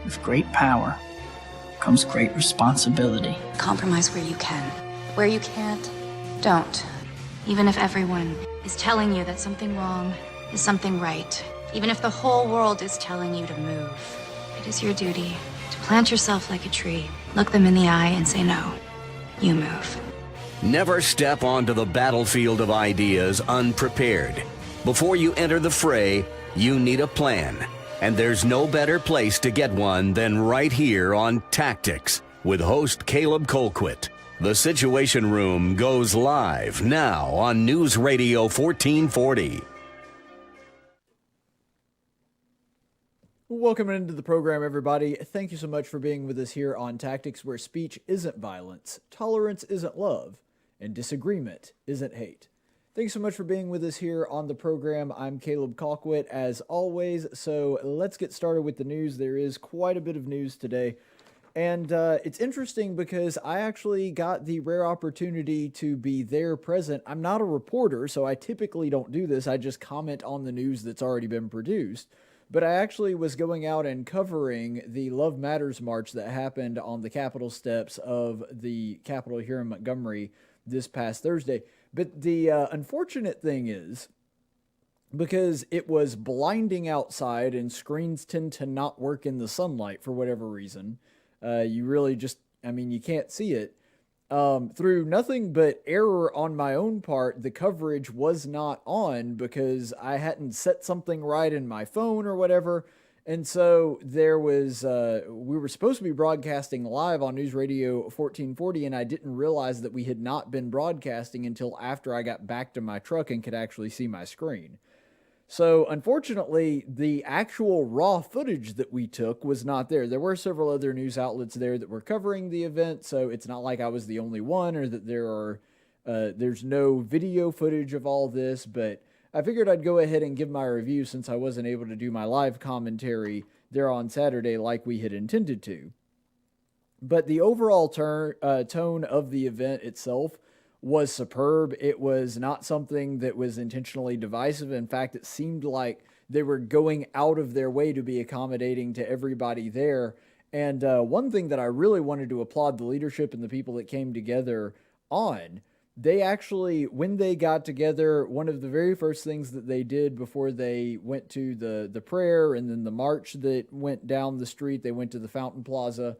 With great power comes great responsibility. Compromise where you can. Where you can't, don't. Even if everyone is telling you that something wrong is something right. Even if the whole world is telling you to move. It is your duty to plant yourself like a tree, look them in the eye and say no. You move. Never step onto the battlefield of ideas unprepared. Before you enter the fray, you need a plan. And there's no better place to get one than right here on Tactics with host Caleb Colquitt. The Situation Room goes live now on News Radio 1440. Welcome into the program, everybody. Thank you so much for being with us here on Tactics, where speech isn't violence, tolerance isn't love, and disagreement isn't hate. Thanks so much for being with us here on the program. I'm Caleb Colquitt, as always, so let's get started with the news. There is quite a bit of news today, and it's interesting because I actually got the rare opportunity to be there present. I'm not a reporter, so I typically don't do this. I just comment on the news that's already been produced. But I actually was going out and covering the Love Matters March that happened on the Capitol steps of the Capitol here in Montgomery this past Thursday. But the unfortunate thing is, because it was blinding outside and screens tend to not work in the sunlight for whatever reason, you really just, you can't see it. Through nothing but error on my own part, the coverage was not on because I hadn't set something right in my phone or whatever. And so there was, we were supposed to be broadcasting live on News Radio 1440, and I didn't realize that we had not been broadcasting until after I got back to my truck and could actually see my screen. So unfortunately, the actual raw footage that we took was not there. There were several other news outlets there that were covering the event, so it's not like I was the only one or that there's no video footage of all this, but I figured I'd go ahead and give my review since I wasn't able to do my live commentary there on Saturday like we had intended to. But the overall tone of the event itself was superb. It was not something that was intentionally divisive. In fact, it seemed like they were going out of their way to be accommodating to everybody there. And one thing that I really wanted to applaud the leadership and the people that came together on, they actually, when they got together, one of the very first things that they did before they went to the prayer and then the march that went down the street, they went to the Fountain Plaza.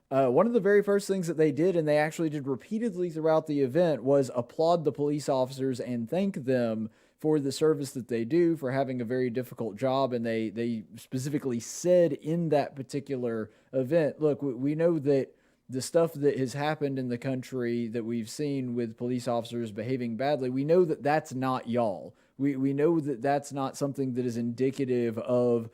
One of the very first things that they did, and they actually did repeatedly throughout the event, was applaud the police officers and thank them for the service that they do, for having a very difficult job. And they specifically said in that particular event, look, we know that the stuff that has happened in the country that we've seen with police officers behaving badly, we know that that's not y'all. We know that that's not something that is indicative of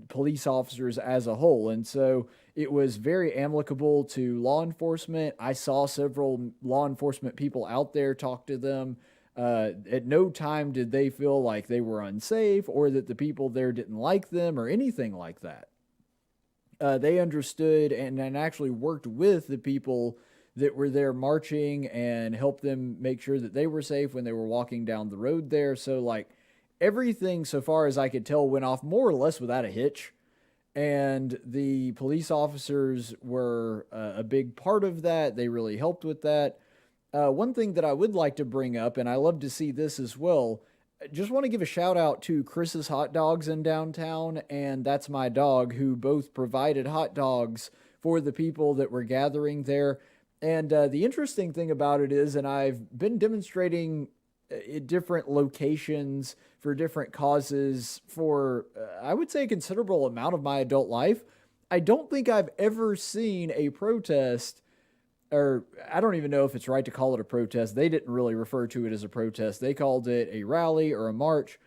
police officers as a whole. And so it was very amicable to law enforcement. I saw several law enforcement people out there talk to them. At no time did they feel like they were unsafe or that the people there didn't like them or anything like that. They understood and actually worked with the people that were there marching and helped them make sure that they were safe when they were walking down the road there. So everything, so far as I could tell, went off more or less without a hitch. And the police officers were a big part of that. They really helped with that. One thing that I would like to bring up, and I love to see this as well, just want to give a shout out to Chris's Hot Dogs in downtown, and That's My Dog, who both provided hot dogs for the people that were gathering there. And the interesting thing about it is, and I've been demonstrating at different locations for different causes for, I would say, a considerable amount of my adult life. I don't think I've ever seen a protest, or I don't even know if it's right to call it a protest. They didn't really refer to it as a protest. They called it a rally or a march.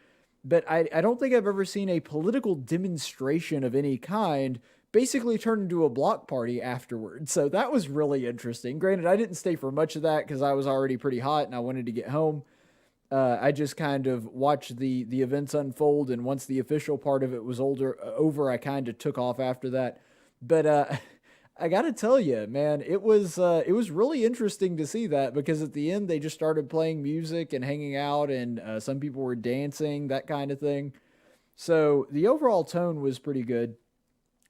But I don't think I've ever seen a political demonstration of any kind basically turn into a block party afterwards. So that was really interesting. Granted, I didn't stay for much of that because I was already pretty hot and I wanted to get home. I just kind of watched the events unfold, and once the official part of it was over, I kind of took off after that. But I got to tell you, man, it was really interesting to see that, because at the end they just started playing music and hanging out, and some people were dancing, that kind of thing. So the overall tone was pretty good.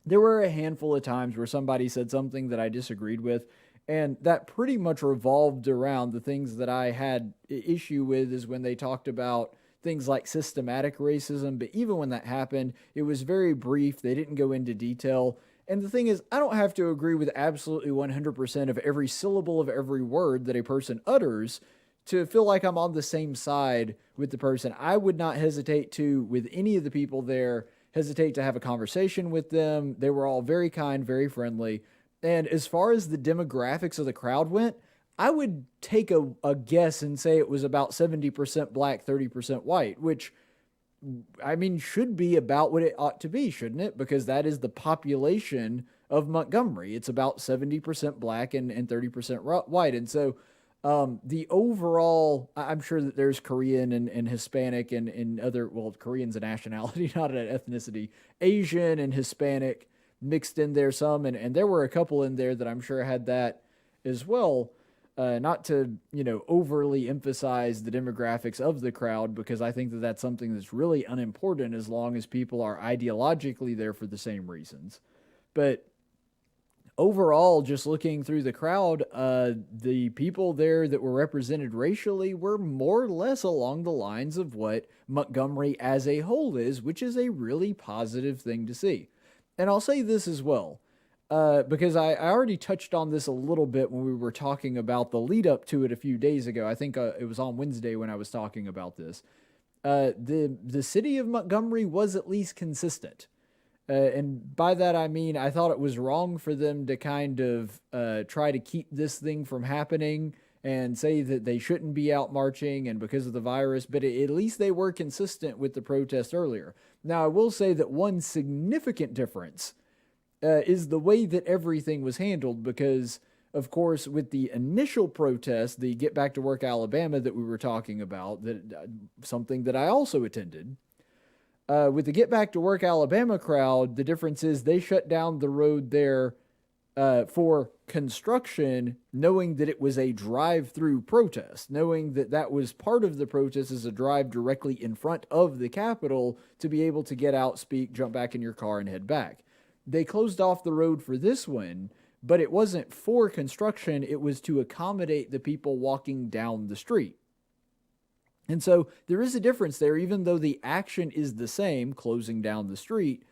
there were a handful of times where somebody said something that I disagreed with, and that pretty much revolved around the things that I had issue with is when they talked about things like systematic racism. But even when that happened, it was very brief. They didn't go into detail. And the thing is, I don't have to agree with absolutely 100% of every syllable of every word that a person utters to feel like I'm on the same side with the person. I would not hesitate to, with any of the people there, hesitate to have a conversation with them. They were all very kind, very friendly. And as far as the demographics of the crowd went, I would take a guess and say it was about 70% black, 30% white, which, I mean, should be about what it ought to be, shouldn't it? Because that is the population of Montgomery. It's about 70% black and 30% white. And so the overall, I'm sure that there's Korean and Hispanic and other, well, Korean's a nationality, not an ethnicity, Asian and Hispanic mixed in there some. And there were a couple in there that I'm sure had that as well. Not to, overly emphasize the demographics of the crowd, because I think that that's something that's really unimportant as long as people are ideologically there for the same reasons. But overall, just looking through the crowd, the people there that were represented racially were more or less along the lines of what Montgomery as a whole is, which is a really positive thing to see. And I'll say this as well. Because I already touched on this a little bit when we were talking about the lead up to it a few days ago. I think it was on Wednesday when I was talking about this. The city of Montgomery was at least consistent. And by that I mean I thought it was wrong for them to kind of try to keep this thing from happening and say that they shouldn't be out marching and because of the virus, but at least they were consistent with the protest earlier. Now, I will say that one significant difference is the way that everything was handled, because, of course, with the initial protest, the Get Back to Work Alabama that we were talking about, that something that I also attended, with the Get Back to Work Alabama crowd, the difference is they shut down the road there for construction, knowing that it was a drive-through protest, knowing that that was part of the protest as a drive directly in front of the Capitol to be able to get out, speak, jump back in your car, and head back. They closed off the road for this one, but it wasn't for construction. It was to accommodate the people walking down the street. And so there is a difference there, even though the action is the same, closing down the street.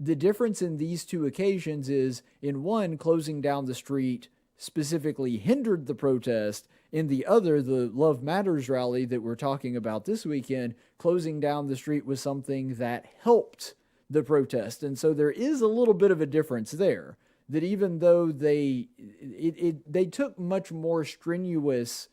The difference in these two occasions is, in one, closing down the street specifically hindered the protest. In the other, the Love Matters rally that we're talking about this weekend, closing down the street was something that helped the protest. And so there is a little bit of a difference there, that even though they took much more strenuous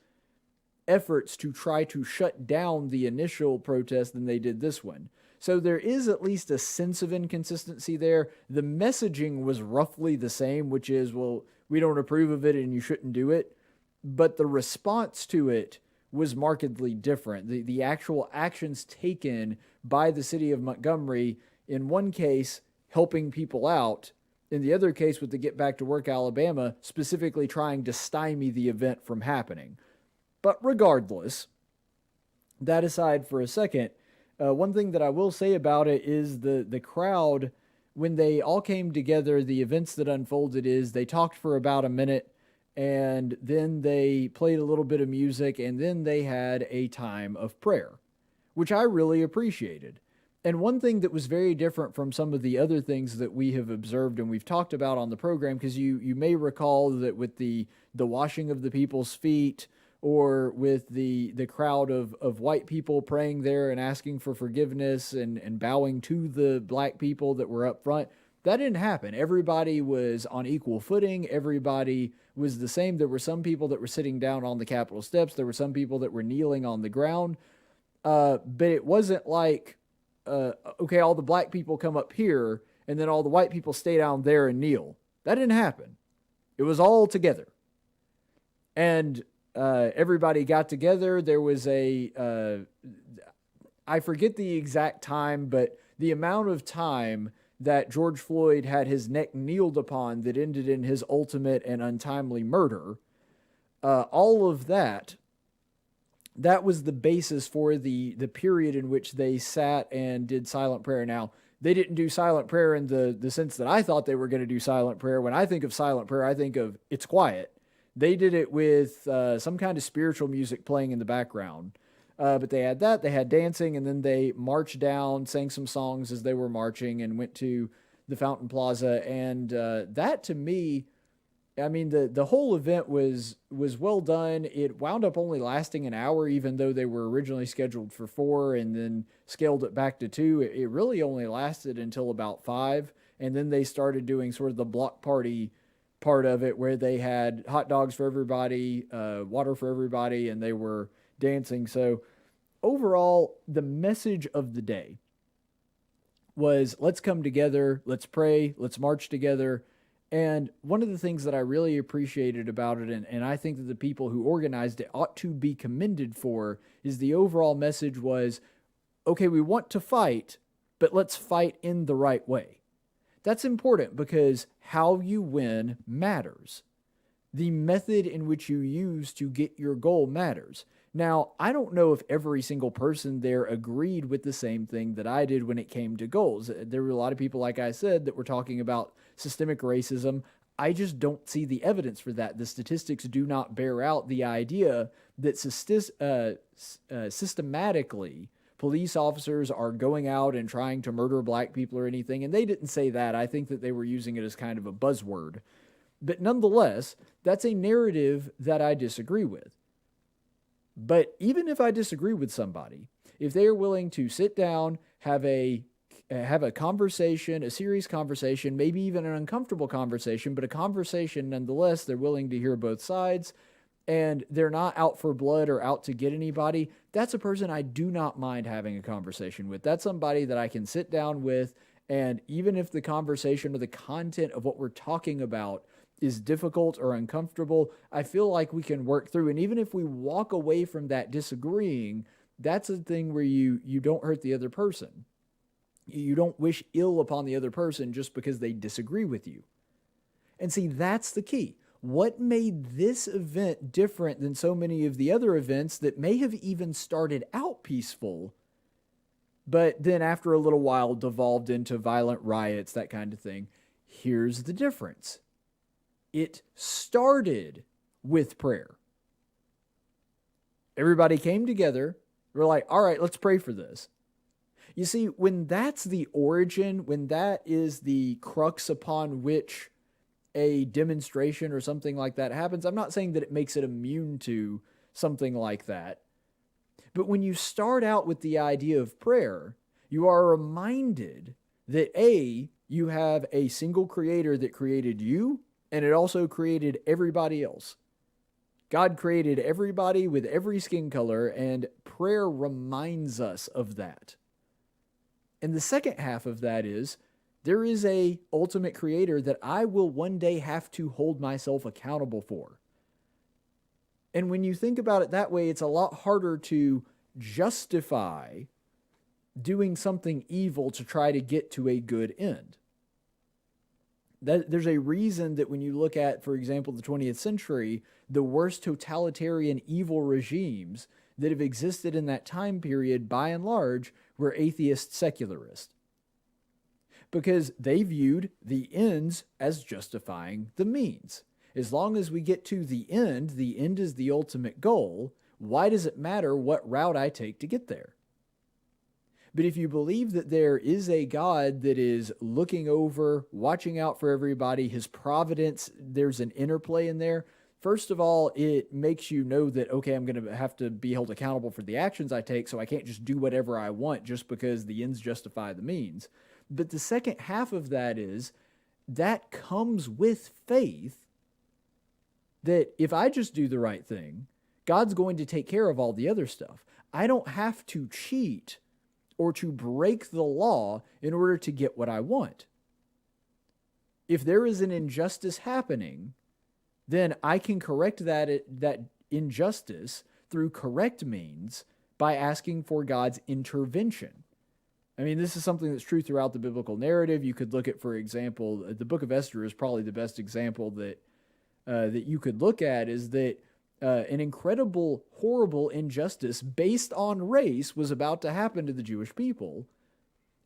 efforts to try to shut down the initial protest than they did this one. So there is at least a sense of inconsistency there. The messaging was roughly the same, which is, well, we don't approve of it and you shouldn't do it. But the response to it was markedly different. The actual actions taken by the city of Montgomery, in one case, helping people out. In the other case, with the Get Back to Work Alabama, specifically trying to stymie the event from happening. But regardless, that aside for a second, one thing that I will say about it is the crowd, when they all came together, the events that unfolded is they talked for about a minute, and then they played a little bit of music, and then they had a time of prayer, which I really appreciated. And one thing that was very different from some of the other things that we have observed and we've talked about on the program, because you may recall that with the washing of the people's feet, or with the crowd of white people praying there and asking for forgiveness and bowing to the black people that were up front, that didn't happen. Everybody was on equal footing. Everybody was the same. There were some people that were sitting down on the Capitol steps. There were some people that were kneeling on the ground. But it wasn't like, okay, all the black people come up here and then all the white people stay down there and kneel. That didn't happen. It was all together. And everybody got together. There was I forget the exact time, but the amount of time that George Floyd had his neck kneeled upon that ended in his ultimate and untimely murder, all of that was the basis for the period in which they sat and did silent prayer. Now, they didn't do silent prayer in the sense that I thought they were going to do silent prayer. When I think of silent prayer, I think of it's quiet. They did it with some kind of spiritual music playing in the background. But they had that, they had dancing, and then they marched down, sang some songs as they were marching, and went to the Fountain Plaza. And that, to me, I mean, the whole event was well done. It wound up only lasting an hour, even though they were originally scheduled for 4 and then scaled it back to 2. It really only lasted until about 5. And then they started doing sort of the block party part of it, where they had hot dogs for everybody, water for everybody, and they were dancing. So overall, the message of the day was, let's come together, let's pray, let's march together. And one of the things that I really appreciated about it, and I think that the people who organized it ought to be commended for, is the overall message was, okay, we want to fight, but let's fight in the right way. That's important because how you win matters. The method in which you use to get your goal matters. Now, I don't know if every single person there agreed with the same thing that I did when it came to goals. There were a lot of people, like I said, that were talking about systemic racism. I just don't see the evidence for that. The statistics do not bear out the idea that systematically police officers are going out and trying to murder black people or anything. And they didn't say that. I think that they were using it as kind of a buzzword. But nonetheless, that's a narrative that I disagree with. But even if I disagree with somebody, if they are willing to sit down, have a conversation, a serious conversation, maybe even an uncomfortable conversation, but a conversation nonetheless, they're willing to hear both sides, and they're not out for blood or out to get anybody, that's a person I do not mind having a conversation with. That's somebody that I can sit down with, and even if the conversation or the content of what we're talking about is difficult or uncomfortable, I feel like we can work through. And even if we walk away from that disagreeing, that's a thing where you don't hurt the other person. You don't wish ill upon the other person just because they disagree with you. And see, that's the key. What made this event different than so many of the other events that may have even started out peaceful, but then after a little while devolved into violent riots, that kind of thing? Here's the difference. It started with prayer. Everybody came together. We're like, all right, let's pray for this. You see, when that's the origin, when that is the crux upon which a demonstration or something like that happens, I'm not saying that it makes it immune to something like that. But when you start out with the idea of prayer, you are reminded that A, you have a single creator that created you, and it also created everybody else. God created everybody with every skin color, and prayer reminds us of that. And the second half of that is, there is a ultimate creator that I will one day have to hold myself accountable for. And when you think about it that way, it's a lot harder to justify doing something evil to try to get to a good end. There's a reason that when you look at, for example, the 20th century, the worst totalitarian evil regimes that have existed in that time period, by and large, were atheist secularists. Because they viewed the ends as justifying the means. As long as we get to the end is the ultimate goal. Why does it matter what route I take to get there? But if you believe that there is a God that is looking over, watching out for everybody, his providence, there's an interplay in there. First of all, it makes you know that, okay, I'm going to have to be held accountable for the actions I take, so I can't just do whatever I want just because the ends justify the means. But the second half of that is, that comes with faith that if I just do the right thing, God's going to take care of all the other stuff. I don't have to cheat or to break the law in order to get what I want. If there is an injustice happening, then I can correct that injustice through correct means by asking for God's intervention. I mean, this is something that's true throughout the biblical narrative. You could look at, for example, the book of Esther is probably the best example that you could look at, is that an incredible, horrible injustice based on race was about to happen to the Jewish people.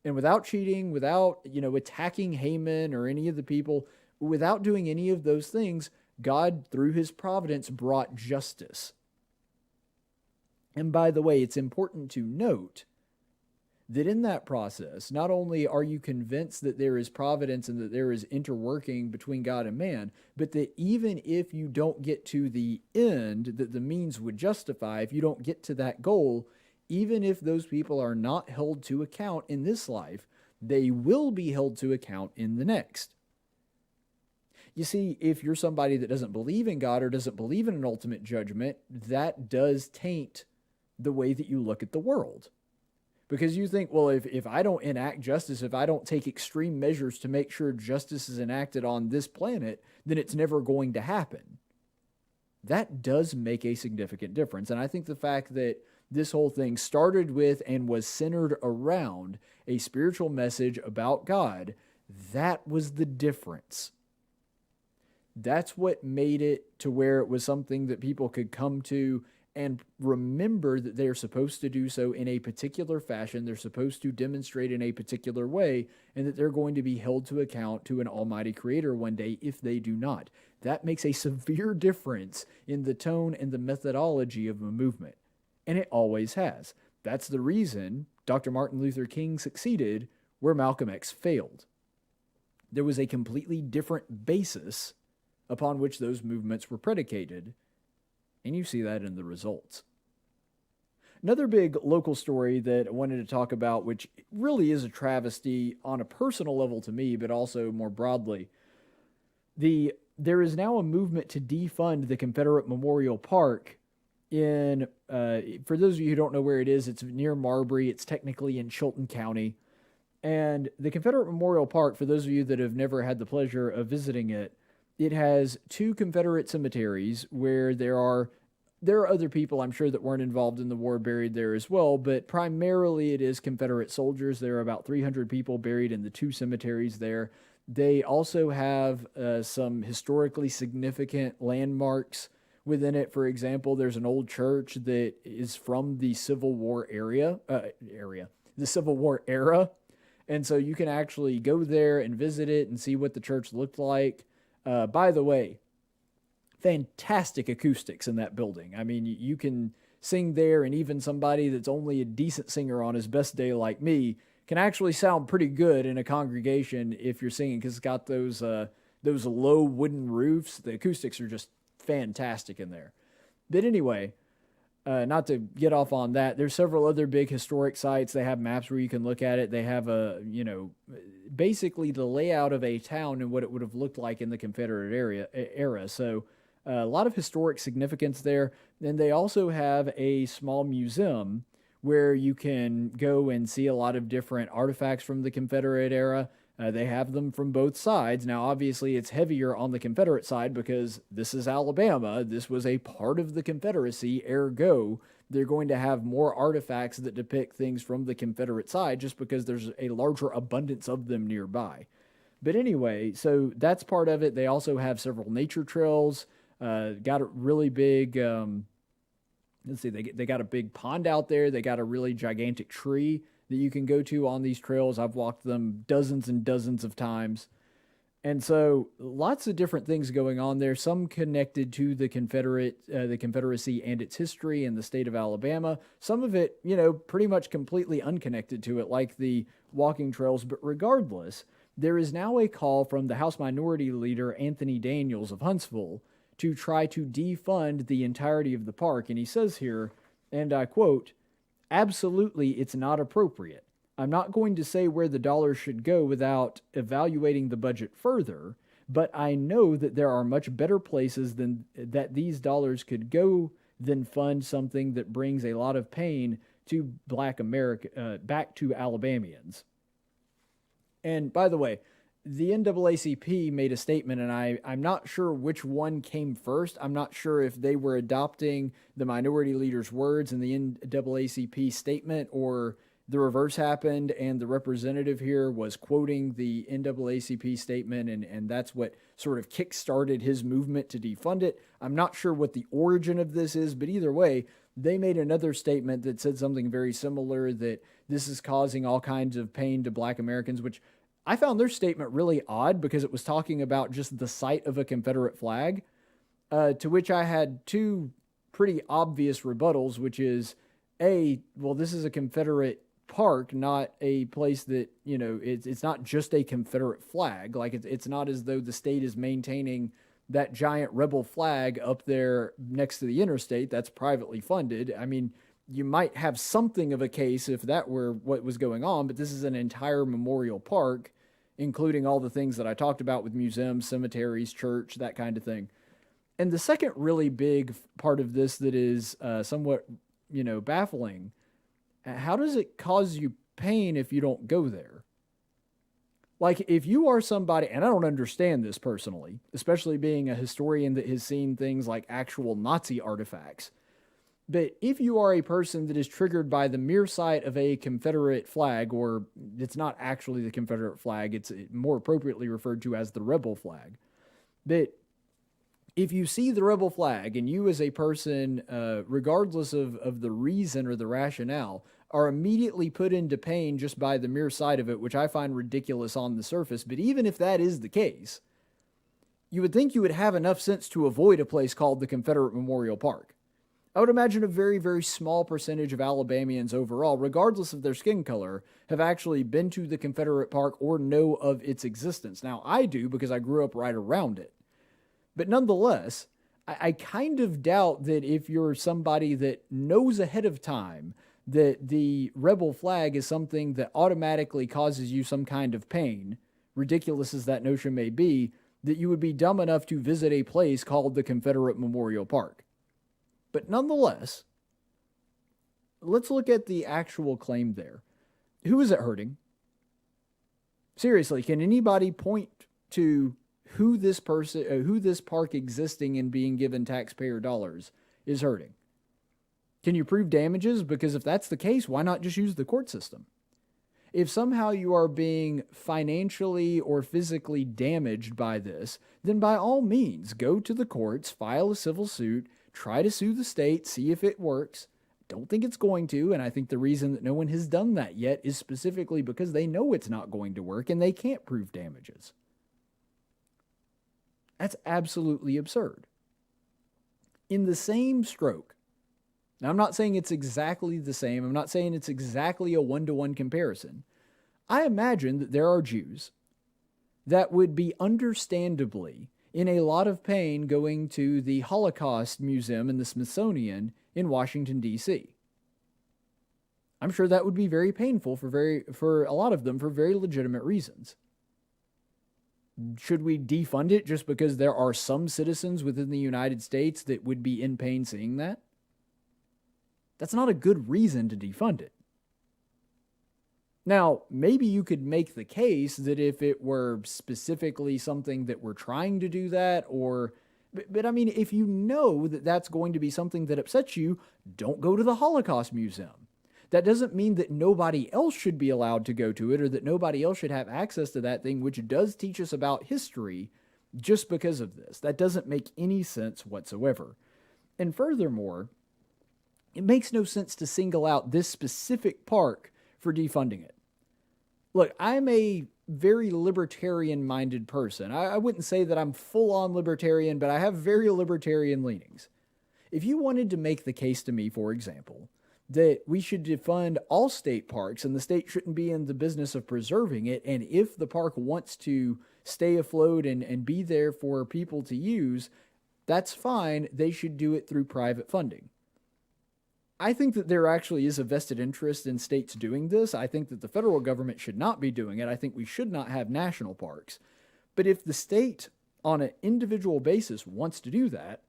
And without cheating, without, attacking Haman or any of the people, without doing any of those things, God, through his providence, brought justice. And by the way, it's important to note that in that process, not only are you convinced that there is providence and that there is interworking between God and man, but that even if you don't get to the end that the means would justify, if you don't get to that goal, even if those people are not held to account in this life, they will be held to account in the next. You see, if you're somebody that doesn't believe in God or doesn't believe in an ultimate judgment, that does taint the way that you look at the world. Because you think, well, if I don't enact justice, if I don't take extreme measures to make sure justice is enacted on this planet, then it's never going to happen. That does make a significant difference. And I think the fact that this whole thing started with and was centered around a spiritual message about God, that was the difference. That's what made it to where it was something that people could come to and remember that they're supposed to do so in a particular fashion, they're supposed to demonstrate in a particular way, and that they're going to be held to account to an almighty creator one day if they do not. That makes a severe difference in the tone and the methodology of a movement, and it always has. That's the reason Dr. Martin Luther King succeeded where Malcolm X failed. There was a completely different basis upon which those movements were predicated, and you see that in the results. Another big local story that I wanted to talk about, which really is a travesty on a personal level to me, but also more broadly, there is now a movement to defund the Confederate Memorial Park in, for those of you who don't know where it is, it's near Marbury. It's technically in Chilton County. And the Confederate Memorial Park, for those of you that have never had the pleasure of visiting it, it has two Confederate cemeteries where there are other people, I'm sure, that weren't involved in the war buried there as well, but primarily it is Confederate soldiers. There are about 300 people buried in the two cemeteries there. They also have some historically significant landmarks within it. For example, there's an old church that is from the Civil War the Civil War era. And so you can actually go there and visit it and see what the church looked like. By the way, fantastic acoustics in that building. I mean, you can sing there, and even somebody that's only a decent singer on his best day like me can actually sound pretty good in a congregation if you're singing, because it's got those low wooden roofs. The acoustics are just fantastic in there. But anyway, not to get off on that, there's several other big historic sites. They have maps where you can look at it. They have basically the layout of a town and what it would have looked like in the Confederate era. So a lot of historic significance there. And they also have a small museum where you can go and see a lot of different artifacts from the Confederate era. They have them from both sides. Now, obviously, it's heavier on the Confederate side because this is Alabama. This was a part of the Confederacy, ergo, they're going to have more artifacts that depict things from the Confederate side just because there's a larger abundance of them nearby. But anyway, so that's part of it. They also have several nature trails. Got a really big, they got a big pond out there. They got a really gigantic tree that you can go to on these trails. I've walked them dozens and dozens of times. And so lots of different things going on there, some connected to the Confederacy and its history in the state of Alabama. Some of it, pretty much completely unconnected to it, like the walking trails. But regardless, there is now a call from the House Minority Leader, Anthony Daniels of Huntsville, to try to defund the entirety of the park. And he says here, and I quote, "Absolutely, it's not appropriate. I'm not going to say where the dollars should go without evaluating the budget further, but I know that there are much better places than that these dollars could go than fund something that brings a lot of pain to Black America, back to Alabamians." And by the way, the NAACP made a statement, and I'm not sure which one came first. I'm not sure if they were adopting the minority leader's words in the NAACP statement, or the reverse happened and the representative here was quoting the NAACP statement, and that's what sort of kick-started his movement to defund it. I'm not sure what the origin of this is, but either way, they made another statement that said something very similar, that this is causing all kinds of pain to Black Americans, which I found their statement really odd because it was talking about just the sight of a Confederate flag, to which I had two pretty obvious rebuttals, which is, A, well, this is a Confederate park, not a place that, you know, it's not just a Confederate flag. Like, it's not as though the state is maintaining that giant rebel flag up there next to the interstate that's privately funded. I mean, you might have something of a case if that were what was going on, but this is an entire memorial park, including all the things that I talked about with museums, cemeteries, church, that kind of thing. And the second really big part of this that is somewhat, you know, baffling, how does it cause you pain if you don't go there? Like, if you are somebody, and I don't understand this personally, especially being a historian that has seen things like actual Nazi artifacts, but if you are a person that is triggered by the mere sight of a Confederate flag, or it's not actually the Confederate flag, it's more appropriately referred to as the rebel flag, but if you see the rebel flag and you as a person, regardless of the reason or the rationale, are immediately put into pain just by the mere sight of it, which I find ridiculous on the surface, but even if that is the case, you would think you would have enough sense to avoid a place called the Confederate Memorial Park. I would imagine a very, very small percentage of Alabamians overall, regardless of their skin color, have actually been to the Confederate Park or know of its existence. Now, I do because I grew up right around it. But nonetheless, I kind of doubt that if you're somebody that knows ahead of time that the rebel flag is something that automatically causes you some kind of pain, ridiculous as that notion may be, that you would be dumb enough to visit a place called the Confederate Memorial Park. But nonetheless, let's look at the actual claim there. Who is it hurting? Seriously, can anybody point to who this park existing and being given taxpayer dollars is hurting? Can you prove damages? Because if that's the case, why not just use the court system? If somehow you are being financially or physically damaged by this, then by all means, go to the courts, file a civil suit, try to sue the state, see if it works. Don't think it's going to, and I think the reason that no one has done that yet is specifically because they know it's not going to work and they can't prove damages. That's absolutely absurd. In the same stroke, now I'm not saying it's exactly the same, I'm not saying it's exactly a one-to-one comparison. I imagine that there are Jews that would be understandably in a lot of pain going to the Holocaust Museum in the Smithsonian in Washington, D.C. I'm sure that would be very painful for a lot of them for very legitimate reasons. Should we defund it just because there are some citizens within the United States that would be in pain seeing that? That's not a good reason to defund it. Now, maybe you could make the case that if it were specifically something that we're trying to do that, but I mean, if you know that that's going to be something that upsets you, don't go to the Holocaust Museum. That doesn't mean that nobody else should be allowed to go to it or that nobody else should have access to that thing, which does teach us about history just because of this. That doesn't make any sense whatsoever. And furthermore, it makes no sense to single out this specific park for defunding it. Look, I'm a very libertarian-minded person. I wouldn't say that I'm full-on libertarian, but I have very libertarian leanings. If you wanted to make the case to me, for example, that we should defund all state parks and the state shouldn't be in the business of preserving it, and if the park wants to stay afloat and be there for people to use, that's fine. They should do it through private funding. I think that there actually is a vested interest in states doing this. I think that the federal government should not be doing it. I think we should not have national parks. But if the state, on an individual basis, wants to do that,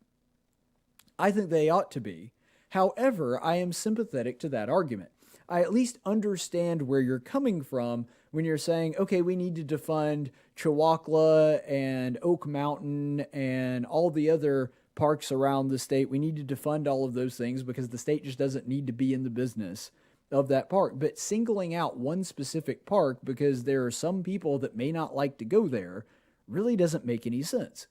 I think they ought to be. However, I am sympathetic to that argument. I at least understand where you're coming from when you're saying, okay, we need to defund Chihuahua and Oak Mountain and all the other parks around the state. We need to defund all of those things because the state just doesn't need to be in the business of that park. But singling out one specific park because there are some people that may not like to go there really doesn't make any sense.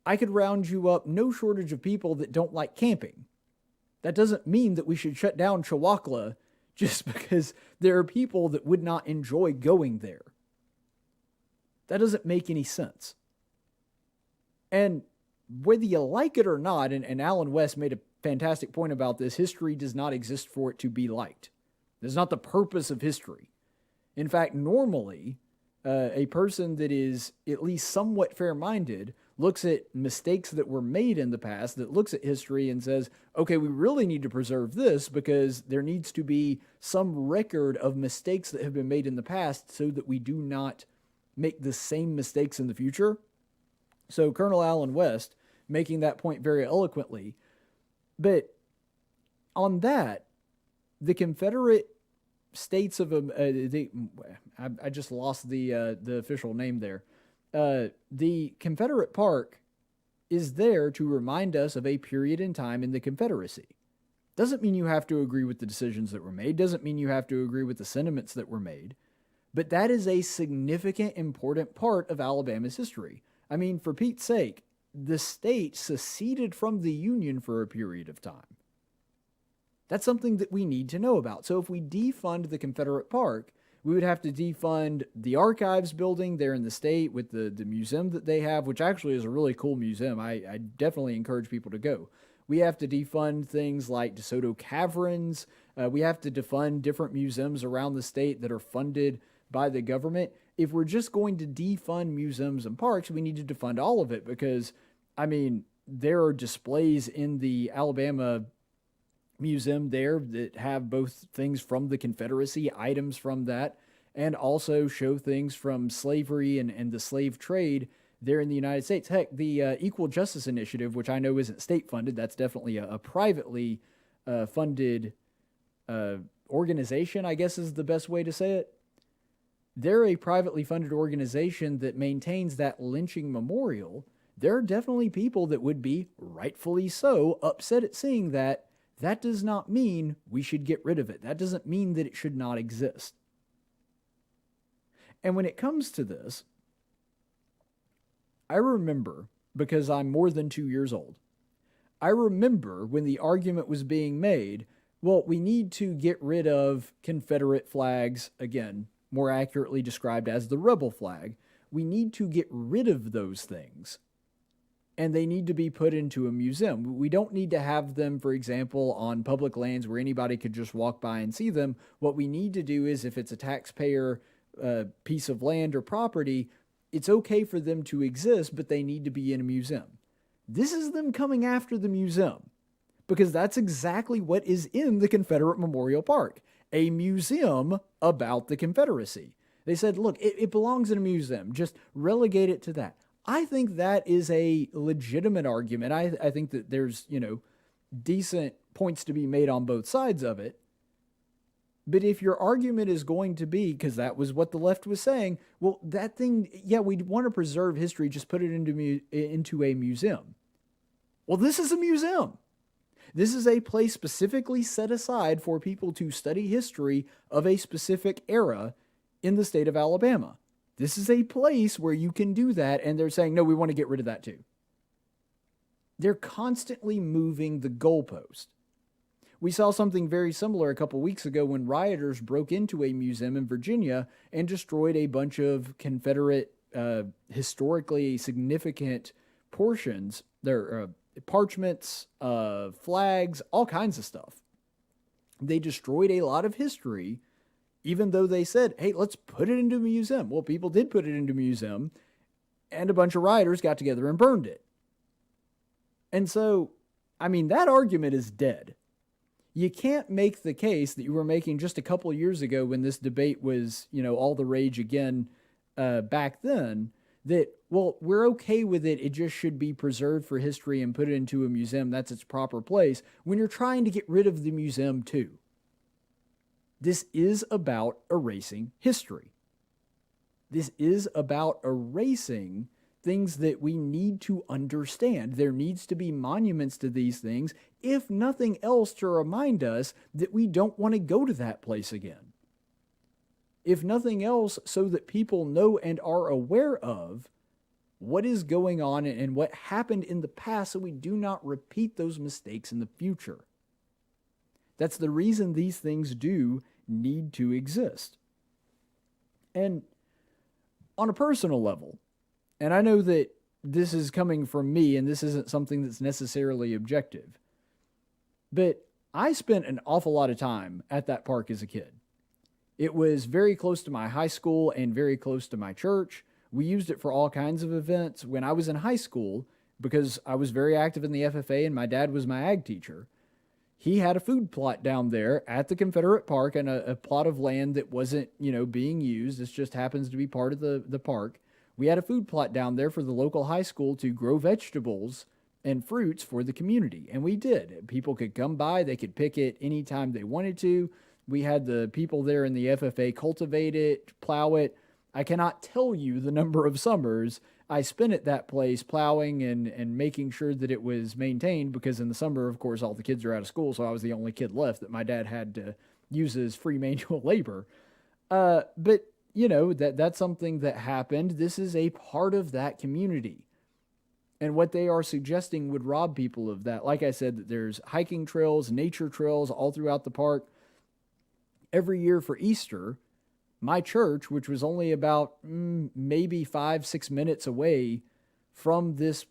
I could round you up no shortage of people that don't like camping. That doesn't mean that we should shut down Chihuahua just because there are people that would not enjoy going there. That doesn't make any sense. And whether you like it or not, and Alan West made a fantastic point about this, history does not exist for it to be liked. That's not the purpose of history. In fact, normally, a person that is at least somewhat fair-minded looks at mistakes that were made in the past, that looks at history and says, okay, we really need to preserve this because there needs to be some record of mistakes that have been made in the past so that we do not make the same mistakes in the future. So Colonel Alan West making that point very eloquently. But on that, the Confederate states of I just lost the official name there. The Confederate Park is there to remind us of a period in time in the Confederacy. Doesn't mean you have to agree with the decisions that were made. Doesn't mean you have to agree with the sentiments that were made. But that is a significant, important part of Alabama's history. I mean, for Pete's sake, the state seceded from the Union for a period of time. That's something that we need to know about. So if we defund the Confederate Park, we would have to defund the archives building there in the state with the museum that they have, which actually is a really cool museum. I definitely encourage people to go. We have to defund things like DeSoto Caverns. We have to defund different museums around the state that are funded by the government. If we're just going to defund museums and parks, we need to defund all of it because, I mean, there are displays in the Alabama Museum there that have both things from the Confederacy, items from that, and also show things from slavery and the slave trade there in the United States. Heck, the Equal Justice Initiative, which I know isn't state funded, that's definitely a privately funded organization, I guess is the best way to say it. They're a privately funded organization that maintains that lynching memorial. There are definitely people that would be, rightfully so, upset at seeing that. That does not mean we should get rid of it. That doesn't mean that it should not exist. And when it comes to this, I remember, because I'm more than 2 years old, I remember when the argument was being made, well, we need to get rid of Confederate flags, again, more accurately described as the rebel flag. We need to get rid of those things. And they need to be put into a museum. We don't need to have them, for example, on public lands where anybody could just walk by and see them. What we need to do is, if it's a taxpayer piece of land or property, it's okay for them to exist, but they need to be in a museum. This is them coming after the museum, because that's exactly what is in the Confederate Memorial Park, a museum about the Confederacy. They said, look, it belongs in a museum. Just relegate it to that. I think that is a legitimate argument. I think that there's, decent points to be made on both sides of it. But if your argument is going to be, because that was what the left was saying, well, that thing, yeah, we want to preserve history, just put it into a museum. Well, this is a museum. This is a place specifically set aside for people to study history of a specific era in the state of Alabama. This is a place where you can do that, and they're saying, no, we want to get rid of that too. They're constantly moving the goalpost. We saw something very similar a couple weeks ago when rioters broke into a museum in Virginia and destroyed a bunch of Confederate historically significant portions, their parchments, flags, all kinds of stuff. They destroyed a lot of history, even though they said, hey, let's put it into a museum. Well, people did put it into a museum, and a bunch of rioters got together and burned it. And so, I mean, that argument is dead. You can't make the case that you were making just a couple of years ago when this debate was, all the rage again back then, that, well, we're okay with it. It just should be preserved for history and put it into a museum. That's its proper place, when you're trying to get rid of the museum too. This is about erasing history. This is about erasing things that we need to understand. There needs to be monuments to these things, if nothing else, to remind us that we don't want to go to that place again. If nothing else, so that people know and are aware of what is going on and what happened in the past, so we do not repeat those mistakes in the future. That's the reason these things do need to exist. And on a personal level, and I know that this is coming from me and this isn't something that's necessarily objective, but I spent an awful lot of time at that park as a kid. It was very close to my high school and very close to my church. We used it for all kinds of events. When I was in high school, because I was very active in the FFA and my dad was my ag teacher, he had a food plot down there at the Confederate Park, and a plot of land that wasn't, being used. This just happens to be part of the park. We had a food plot down there for the local high school to grow vegetables and fruits for the community. And we did. People could come by. They could pick it anytime they wanted to. We had the people there in the FFA cultivate it, plow it. I cannot tell you the number of summers I spent at that place plowing and making sure that it was maintained, because in the summer, of course, all the kids are out of school, so I was the only kid left that my dad had to use as free manual labor. But, that's something that happened. This is a part of that community. And what they are suggesting would rob people of that. Like I said, that there's hiking trails, nature trails all throughout the park. Every year for Easter, my church, which was only about maybe 5-6 minutes away from this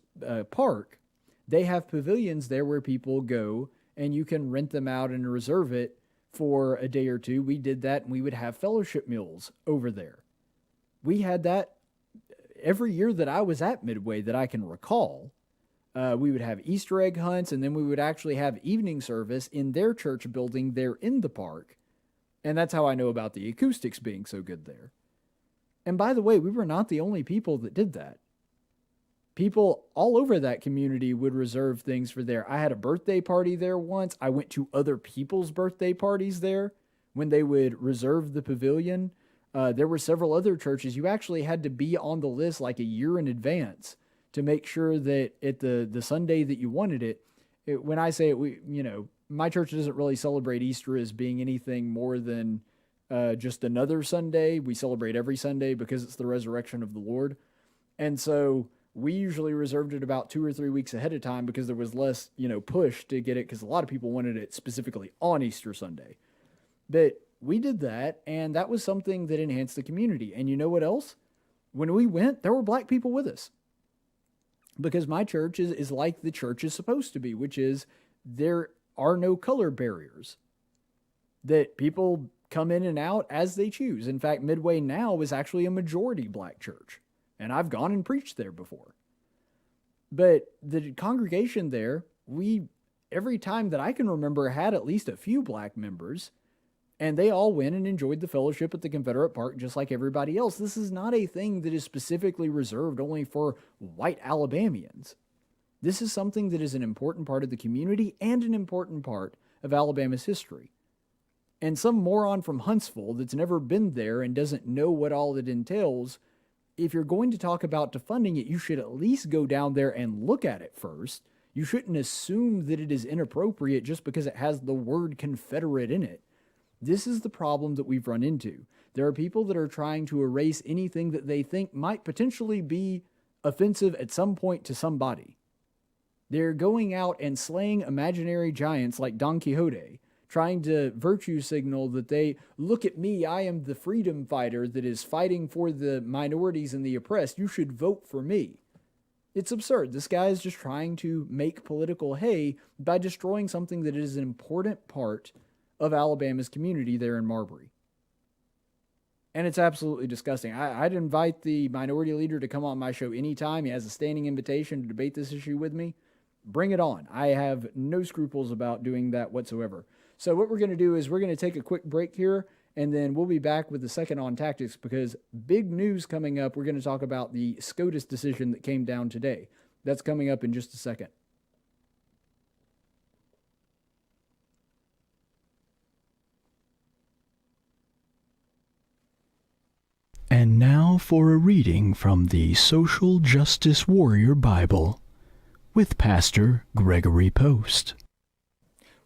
park, they have pavilions there where people go and you can rent them out and reserve it for a day or two. We did that, and we would have fellowship meals over there. We had that every year that I was at Midway that I can recall. We would have Easter egg hunts, and then we would actually have evening service in their church building there in the park. And that's how I know about the acoustics being so good there. And by the way, we were not the only people that did that. People all over that community would reserve things for there. I had a birthday party there once. I went to other people's birthday parties there when they would reserve the pavilion. There were several other churches. You actually had to be on the list like a year in advance to make sure that at the Sunday that you wanted it, when I say it, my church doesn't really celebrate Easter as being anything more than just another Sunday. We celebrate every Sunday because it's the resurrection of the Lord. And so we usually reserved it about 2 or 3 weeks ahead of time because there was less, push to get it, because a lot of people wanted it specifically on Easter Sunday. But we did that, and that was something that enhanced the community. And you know what else? When we went, there were black people with us. Because my church is like the church is supposed to be, which is there are no color barriers, that people come in and out as they choose. In fact, Midway now is actually a majority black church, and I've gone and preached there before. But the congregation there, every time that I can remember, had at least a few black members, and they all went and enjoyed the fellowship at the Confederate Park just like everybody else. This is not a thing that is specifically reserved only for white Alabamians. This is something that is an important part of the community and an important part of Alabama's history. And some moron from Huntsville that's never been there and doesn't know what all it entails, if you're going to talk about defunding it, you should at least go down there and look at it first. You shouldn't assume that it is inappropriate just because it has the word Confederate in it. This is the problem that we've run into. There are people that are trying to erase anything that they think might potentially be offensive at some point to somebody. They're going out and slaying imaginary giants like Don Quixote, trying to virtue signal that they, look at me, I am the freedom fighter that is fighting for the minorities and the oppressed. You should vote for me. It's absurd. This guy is just trying to make political hay by destroying something that is an important part of Alabama's community there in Marbury. And it's absolutely disgusting. I'd invite the minority leader to come on my show anytime. He has a standing invitation to debate this issue with me. Bring it on. I have no scruples about doing that whatsoever. So what we're going to do is we're going to take a quick break here, and then we'll be back with the second on tactics, because big news coming up. We're going to talk about the SCOTUS decision that came down today. That's coming up in just a second. And now for a reading from the Social Justice Warrior Bible with Pastor Gregory Post.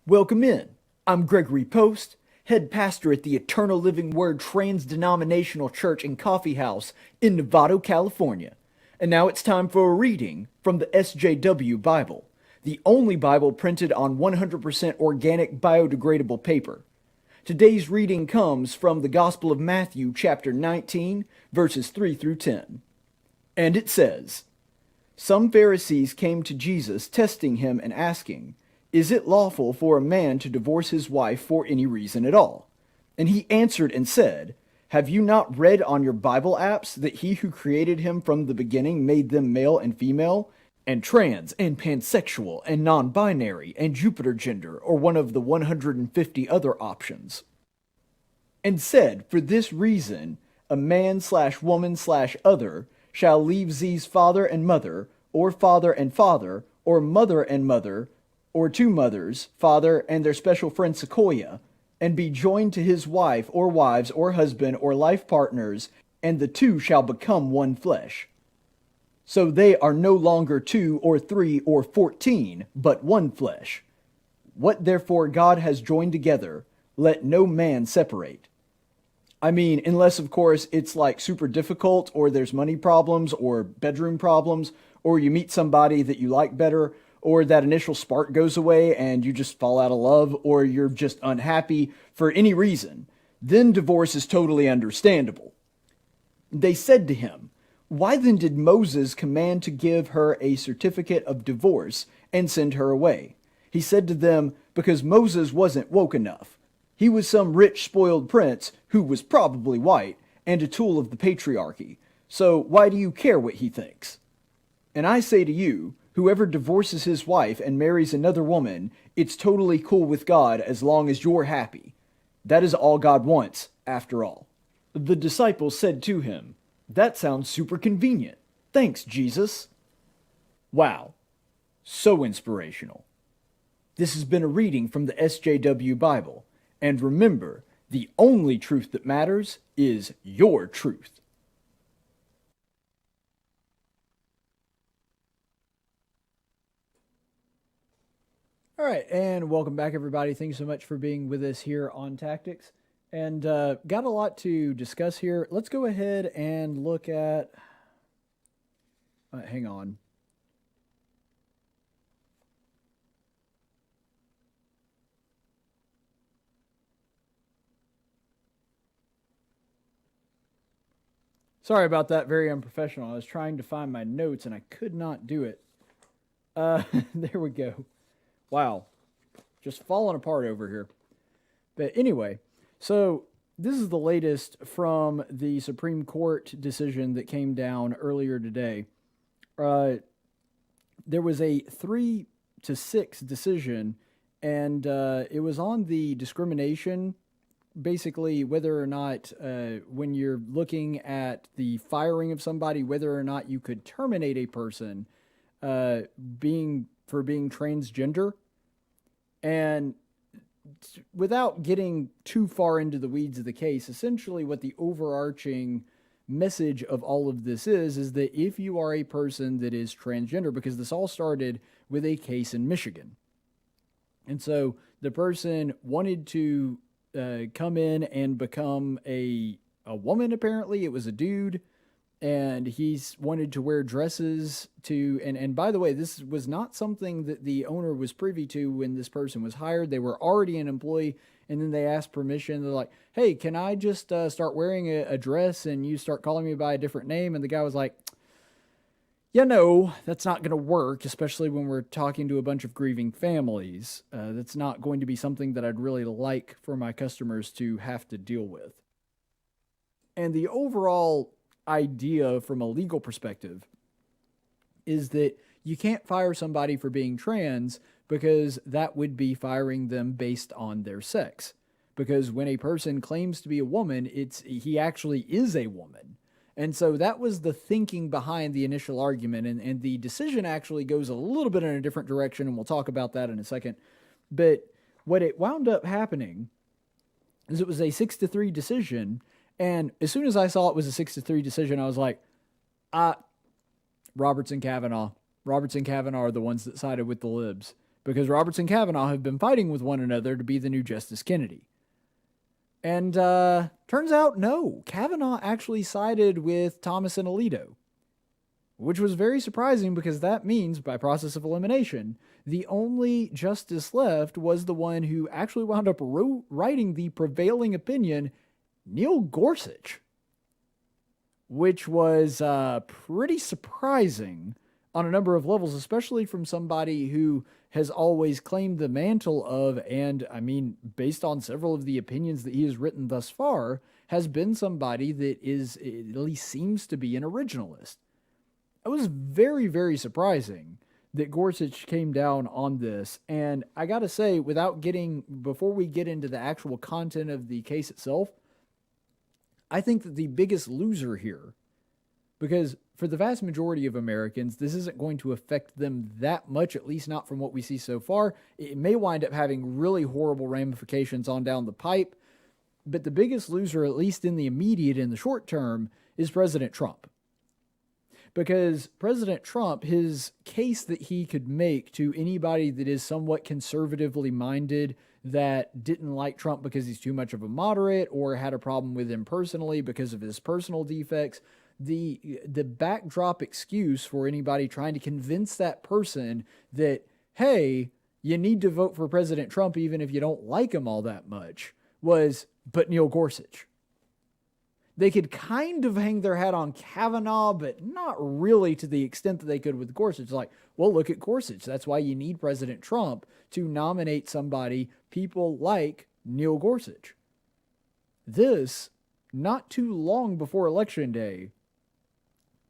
Welcome in. I'm Gregory Post, head pastor at the Eternal Living Word Trans-Denominational Church and Coffee House in Novato, California. And now it's time for a reading from the SJW Bible, the only Bible printed on 100% organic biodegradable paper. Today's reading comes from the Gospel of Matthew, chapter 19, verses 3 through 10. And it says, "Some Pharisees came to Jesus, testing him and asking, 'Is it lawful for a man to divorce his wife for any reason at all?' And he answered and said, 'Have you not read on your Bible apps that he who created him from the beginning made them male and female, and trans and pansexual and non-binary and Jupiter gender, or one of the 150 other options? And said, for this reason, a man/woman/other shall leave Z's father and mother, or father and father, or mother and mother, or two mothers, father, and their special friend Sequoia, and be joined to his wife, or wives, or husband, or life partners, and the two shall become one flesh. So they are no longer 2 or 3 or 14, but one flesh. What therefore God has joined together, let no man separate.'" I mean, unless of course it's like super difficult, or there's money problems, or bedroom problems, or you meet somebody that you like better, or that initial spark goes away and you just fall out of love, or you're just unhappy for any reason, then divorce is totally understandable. They said to him, "Why then did Moses command to give her a certificate of divorce and send her away?" He said to them, "Because Moses wasn't woke enough. He was some rich, spoiled prince who was probably white and a tool of the patriarchy. So why do you care what he thinks? And I say to you, whoever divorces his wife and marries another woman, it's totally cool with God as long as you're happy. That is all God wants, after all." The disciples said to him, "That sounds super convenient. Thanks, Jesus." Wow. So inspirational. This has been a reading from the SJW Bible. And remember, the only truth that matters is your truth. All right, and welcome back, everybody. Thanks so much for being with us here on Tactics. And got a lot to discuss here. Let's go ahead and look at... hang on. Sorry about that, very unprofessional. I was trying to find my notes and I could not do it. There we go. Wow. Just falling apart over here. But anyway, so this is the latest from the Supreme Court decision that came down earlier today. There was a 3-6 decision, and it was on the discrimination, basically whether or not, when you're looking at the firing of somebody, whether or not you could terminate a person being transgender. And without getting too far into the weeds of the case, essentially what the overarching message of all of this is that if you are a person that is transgender, because this all started with a case in Michigan. And so the person wanted to come in and become a woman, apparently. It was a dude. And he's wanted to wear dresses to, and by the way, this was not something that the owner was privy to when this person was hired. They were already an employee, and then they asked permission. They're like, "Hey, can I just start wearing a dress and you start calling me by a different name?" And the guy was like, "Yeah, no, that's not going to work, especially when we're talking to a bunch of grieving families. That's not going to be something that I'd really like for my customers to have to deal with." And the overall idea from a legal perspective is that you can't fire somebody for being trans, because that would be firing them based on their sex. Because when a person claims to be a woman, he actually is a woman. And so that was the thinking behind the initial argument, and the decision actually goes a little bit in a different direction, and we'll talk about that in a second. But what it wound up happening is it was a 6-3 decision. And as soon as I saw it was a 6-3 decision, I was like, Roberts and Kavanaugh. Roberts and Kavanaugh are the ones that sided with the libs, because Roberts and Kavanaugh have been fighting with one another to be the new Justice Kennedy. And turns out, no, Kavanaugh actually sided with Thomas and Alito. which was very surprising because that means, by process of elimination, the only justice left was the one who actually wound up writing the prevailing opinion, Neil Gorsuch, which was pretty surprising on a number of levels, especially from somebody who has always claimed the mantle of, and I mean, based on several of the opinions that he has written thus far, has been somebody that is, at least seems to be an originalist. It was very, very surprising that Gorsuch came down on this. And I got to say, before we get into the actual content of the case itself, I think that the biggest loser here, because for the vast majority of Americans, this isn't going to affect them that much, at least not from what we see so far. It may wind up having really horrible ramifications on down the pipe. But the biggest loser, at least in the immediate, in the short term, is President Trump. Because President Trump, his case that he could make to anybody that is somewhat conservatively minded, that didn't like Trump because he's too much of a moderate or had a problem with him personally because of his personal defects, the backdrop excuse for anybody trying to convince that person that, hey, you need to vote for President Trump even if you don't like him all that much, was, but Neil Gorsuch. They could kind of hang their hat on Kavanaugh, but not really to the extent that they could with Gorsuch. It's like, well, look at Gorsuch. That's why you need President Trump to nominate somebody, people like Neil Gorsuch. This, not too long before Election Day,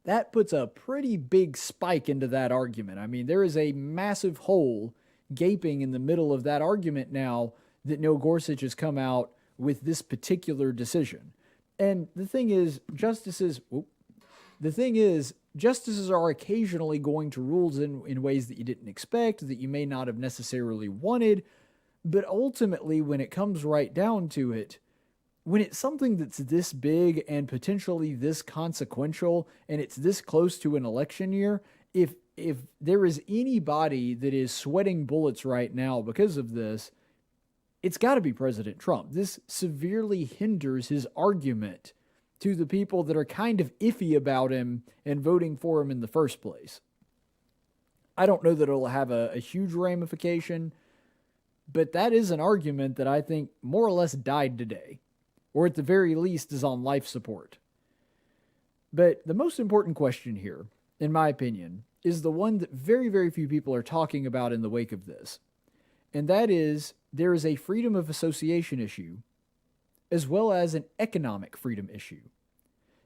that puts a pretty big spike into that argument. I mean, there is a massive hole gaping in the middle of that argument now that Neil Gorsuch has come out with this particular decision. And the thing is, justices are occasionally going to rule in ways that you didn't expect, that you may not have necessarily wanted. But ultimately, when it comes right down to it, when it's something that's this big and potentially this consequential, and it's this close to an election year, if there is anybody that is sweating bullets right now because of this, it's got to be President Trump. This severely hinders his argument to the people that are kind of iffy about him and voting for him in the first place. I don't know that it'll have a huge ramification, but that is an argument that I think more or less died today, or at the very least is on life support. But the most important question here, in my opinion, is the one that very, very few people are talking about in the wake of this. And that is, there is a freedom of association issue, as well as an economic freedom issue.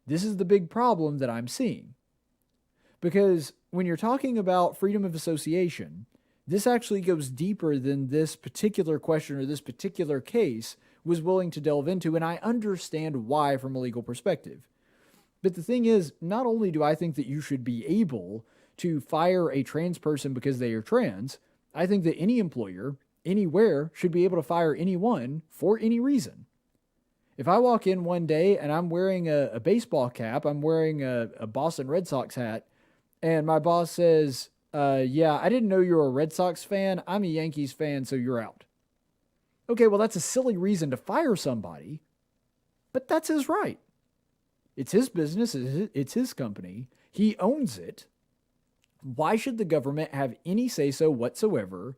This is the big problem that I'm seeing. Because when you're talking about freedom of association, this actually goes deeper than this particular question or this particular case was willing to delve into, and I understand why from a legal perspective. But the thing is, not only do I think that you should be able to fire a trans person because they are trans, I think that any employer, anywhere, should be able to fire anyone for any reason. If I walk in one day and I'm wearing a baseball cap, I'm wearing a Boston Red Sox hat, and my boss says, yeah, I didn't know you were a Red Sox fan. I'm a Yankees fan, so you're out. Okay, well, that's a silly reason to fire somebody, but that's his right. It's his business. It's his company. He owns it. Why should the government have any say-so whatsoever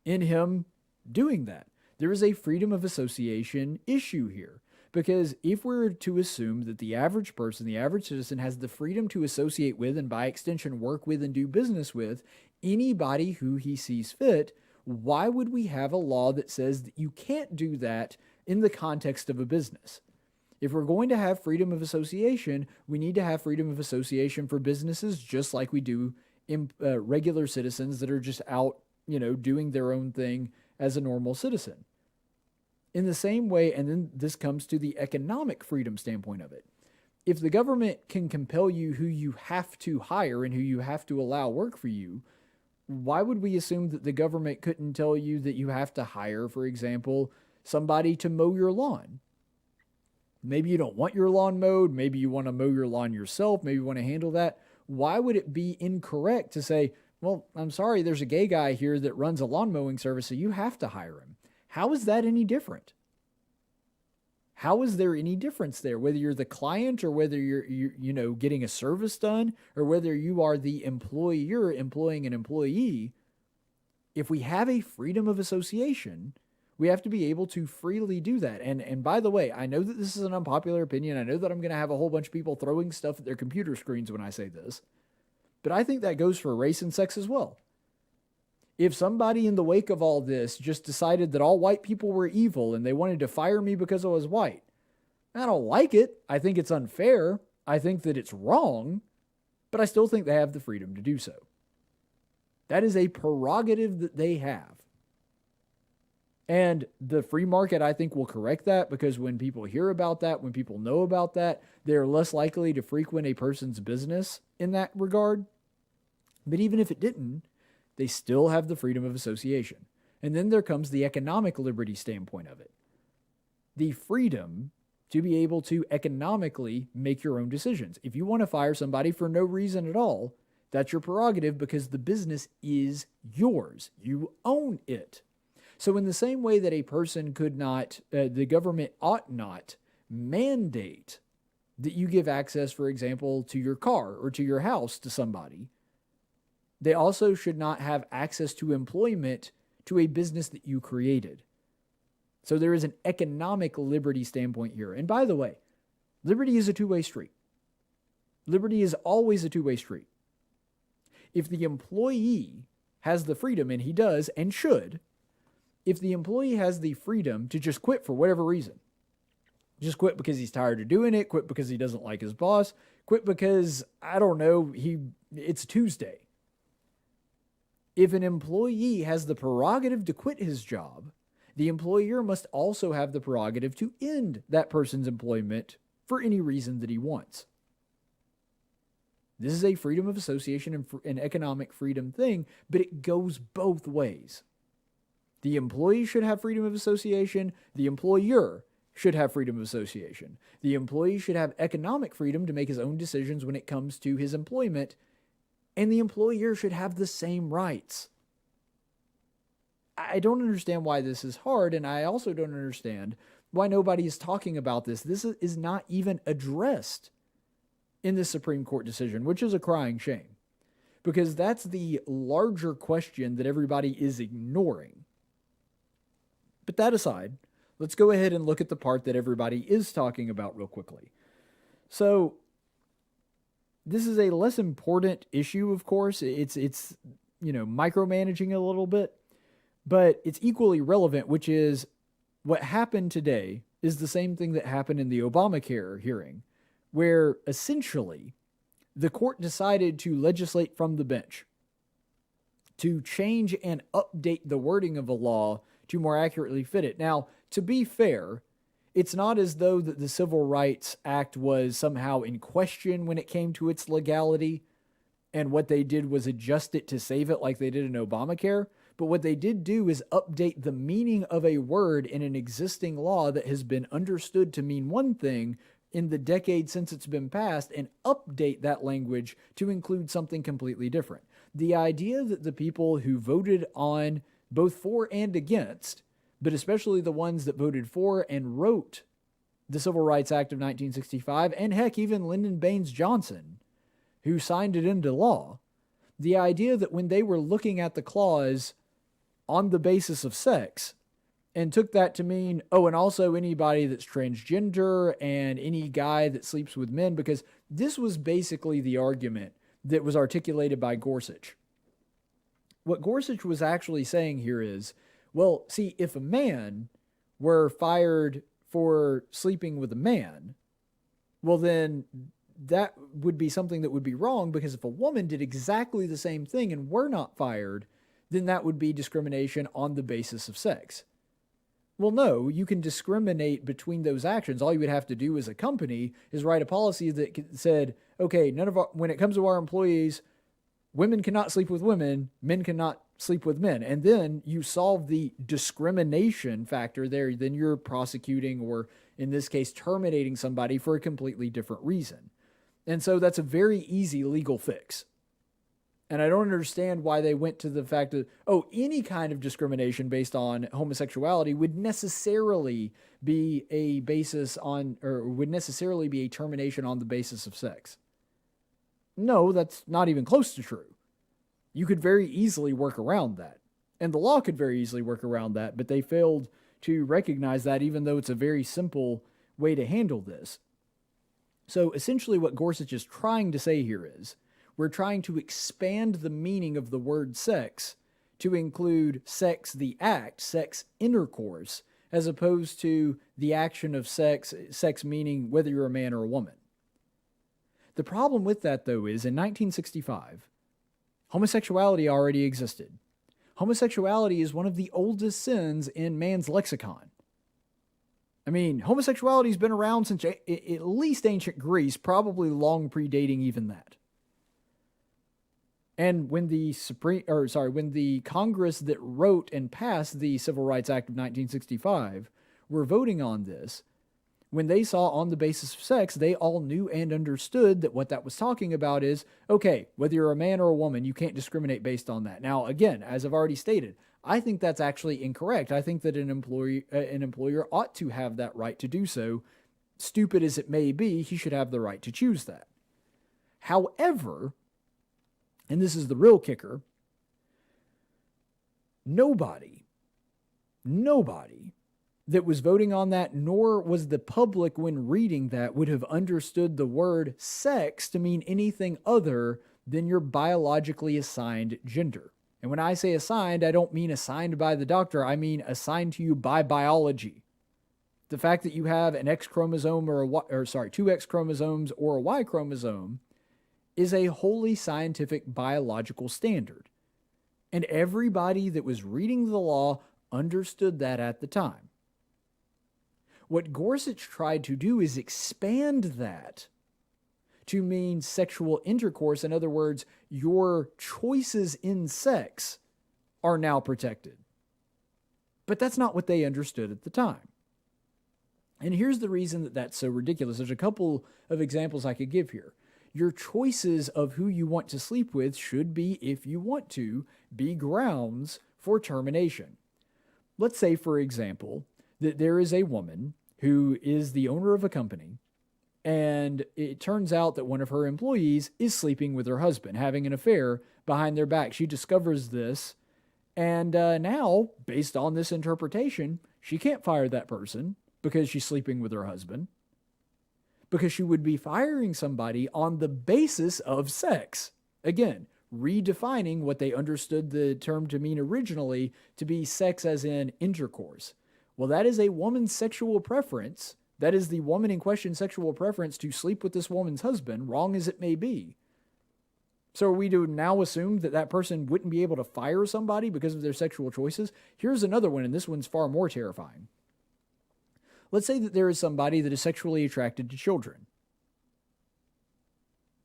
in him doing that? There is a freedom of association issue here. Because if we're to assume that the average person, the average citizen, has the freedom to associate with and by extension work with and do business with anybody who he sees fit, why would we have a law that says that you can't do that in the context of a business? If we're going to have freedom of association, we need to have freedom of association for businesses just like we do in regular citizens that are just out, doing their own thing as a normal citizen. In the same way, and then this comes to the economic freedom standpoint of it. If the government can compel you who you have to hire and who you have to allow work for you, why would we assume that the government couldn't tell you that you have to hire, for example, somebody to mow your lawn? Maybe you don't want your lawn mowed. Maybe you want to mow your lawn yourself. Maybe you want to handle that. Why would it be incorrect to say, well, I'm sorry, there's a gay guy here that runs a lawn mowing service, so you have to hire him? How is that any different? How is there any difference there, whether you're the client or whether you're getting a service done, or whether you are the employer employing an employee? If we have a freedom of association, we have to be able to freely do that. And by the way, I know that this is an unpopular opinion. I know that I'm going to have a whole bunch of people throwing stuff at their computer screens when I say this, but I think that goes for race and sex as well. If somebody in the wake of all this just decided that all white people were evil and they wanted to fire me because I was white, I don't like it. I think it's unfair. I think that it's wrong, but I still think they have the freedom to do so. That is a prerogative that they have. And the free market, I think, will correct that, because when people hear about that, when people know about that, they're less likely to frequent a person's business in that regard. But even if it didn't, they still have the freedom of association. And then there comes the economic liberty standpoint of it. The freedom to be able to economically make your own decisions. If you want to fire somebody for no reason at all, that's your prerogative, because the business is yours. You own it. So in the same way that a person could not, the government ought not mandate that you give access, for example, to your car or to your house to somebody, they also should not have access to employment to a business that you created. So there is an economic liberty standpoint here. And by the way, liberty is a two-way street. Liberty is always a two-way street. If the employee has the freedom, and he does and should, if the employee has the freedom to just quit for whatever reason, just quit because he's tired of doing it, quit because he doesn't like his boss, quit because, I don't know, it's Tuesday. If an employee has the prerogative to quit his job, the employer must also have the prerogative to end that person's employment for any reason that he wants. This is a freedom of association and economic freedom thing, but it goes both ways. The employee should have freedom of association. The employer should have freedom of association. The employee should have economic freedom to make his own decisions when it comes to his employment, and the employer should have the same rights. I don't understand why this is hard, and I also don't understand why nobody is talking about this. This is not even addressed in the Supreme Court decision, which is a crying shame, because that's the larger question that everybody is ignoring. But that aside, let's go ahead and look at the part that everybody is talking about real quickly. So this is a less important issue, of course. It's micromanaging a little bit, but it's equally relevant, which is what happened today is the same thing that happened in the Obamacare hearing, where essentially the court decided to legislate from the bench to change and update the wording of a law to more accurately fit it. Now, to be fair, it's not as though that the Civil Rights Act was somehow in question when it came to its legality, and what they did was adjust it to save it like they did in Obamacare. But what they did do is update the meaning of a word in an existing law that has been understood to mean one thing in the decade since it's been passed, and update that language to include something completely different. The idea that the people who voted on both for and against, but especially the ones that voted for and wrote the Civil Rights Act of 1965, and heck, even Lyndon Baines Johnson, who signed it into law, the idea that when they were looking at the clause on the basis of sex and took that to mean, oh, and also anybody that's transgender and any guy that sleeps with men, because this was basically the argument that was articulated by Gorsuch. What Gorsuch was actually saying here is, well, see, if a man were fired for sleeping with a man, well, then that would be something that would be wrong, because if a woman did exactly the same thing and were not fired, then that would be discrimination on the basis of sex. Well, no, you can discriminate between those actions. All you would have to do as a company is write a policy that said, okay, when it comes to our employees, women cannot sleep with women, men cannot sleep with men. And then you solve the discrimination factor there. Then you're prosecuting, or in this case, terminating somebody for a completely different reason. And so that's a very easy legal fix. And I don't understand why they went to the fact that, oh, any kind of discrimination based on homosexuality would necessarily be a basis on, or would necessarily be a termination on the basis of sex. No, that's not even close to true. You could very easily work around that. And the law could very easily work around that, but they failed to recognize that, even though it's a very simple way to handle this. So essentially what Gorsuch is trying to say here is, we're trying to expand the meaning of the word sex to include sex, the act, sex intercourse, as opposed to the action of sex, sex meaning whether you're a man or a woman. The problem with that, though, is in 1965, homosexuality already existed. Homosexuality is one of the oldest sins in man's lexicon. I mean, homosexuality's been around since at least ancient Greece, probably long predating even that. And when the Congress that wrote and passed the Civil Rights Act of 1965 were voting on this, when they saw on the basis of sex, they all knew and understood that what that was talking about is, okay, whether you're a man or a woman, you can't discriminate based on that. Now, again, as I've already stated, I think that's actually incorrect. I think that an employer ought to have that right to do so. Stupid as it may be, he should have the right to choose that. However, and this is the real kicker, nobody that was voting on that, nor was the public when reading that, would have understood the word sex to mean anything other than your biologically assigned gender. And when I say assigned, I don't mean assigned by the doctor, I mean assigned to you by biology. The fact that you have an X chromosome two X chromosomes or a Y chromosome is a wholly scientific biological standard. And everybody that was reading the law understood that at the time. What Gorsuch tried to do is expand that to mean sexual intercourse. In other words, your choices in sex are now protected. But that's not what they understood at the time. And here's the reason that that's so ridiculous. There's a couple of examples I could give here. Your choices of who you want to sleep with should be, if you want to, be grounds for termination. Let's say, for example, that there is a woman who is the owner of a company, and it turns out that one of her employees is sleeping with her husband, having an affair behind their back. She discovers this, and now, based on this interpretation, she can't fire that person because she's sleeping with her husband, because she would be firing somebody on the basis of sex. Again, redefining what they understood the term to mean originally to be sex as in intercourse. Well, that is a woman's sexual preference. That is the woman in question's sexual preference to sleep with this woman's husband, wrong as it may be. So are we to now assume that that person wouldn't be able to fire somebody because of their sexual choices? Here's another one, and this one's far more terrifying. Let's say that there is somebody that is sexually attracted to children.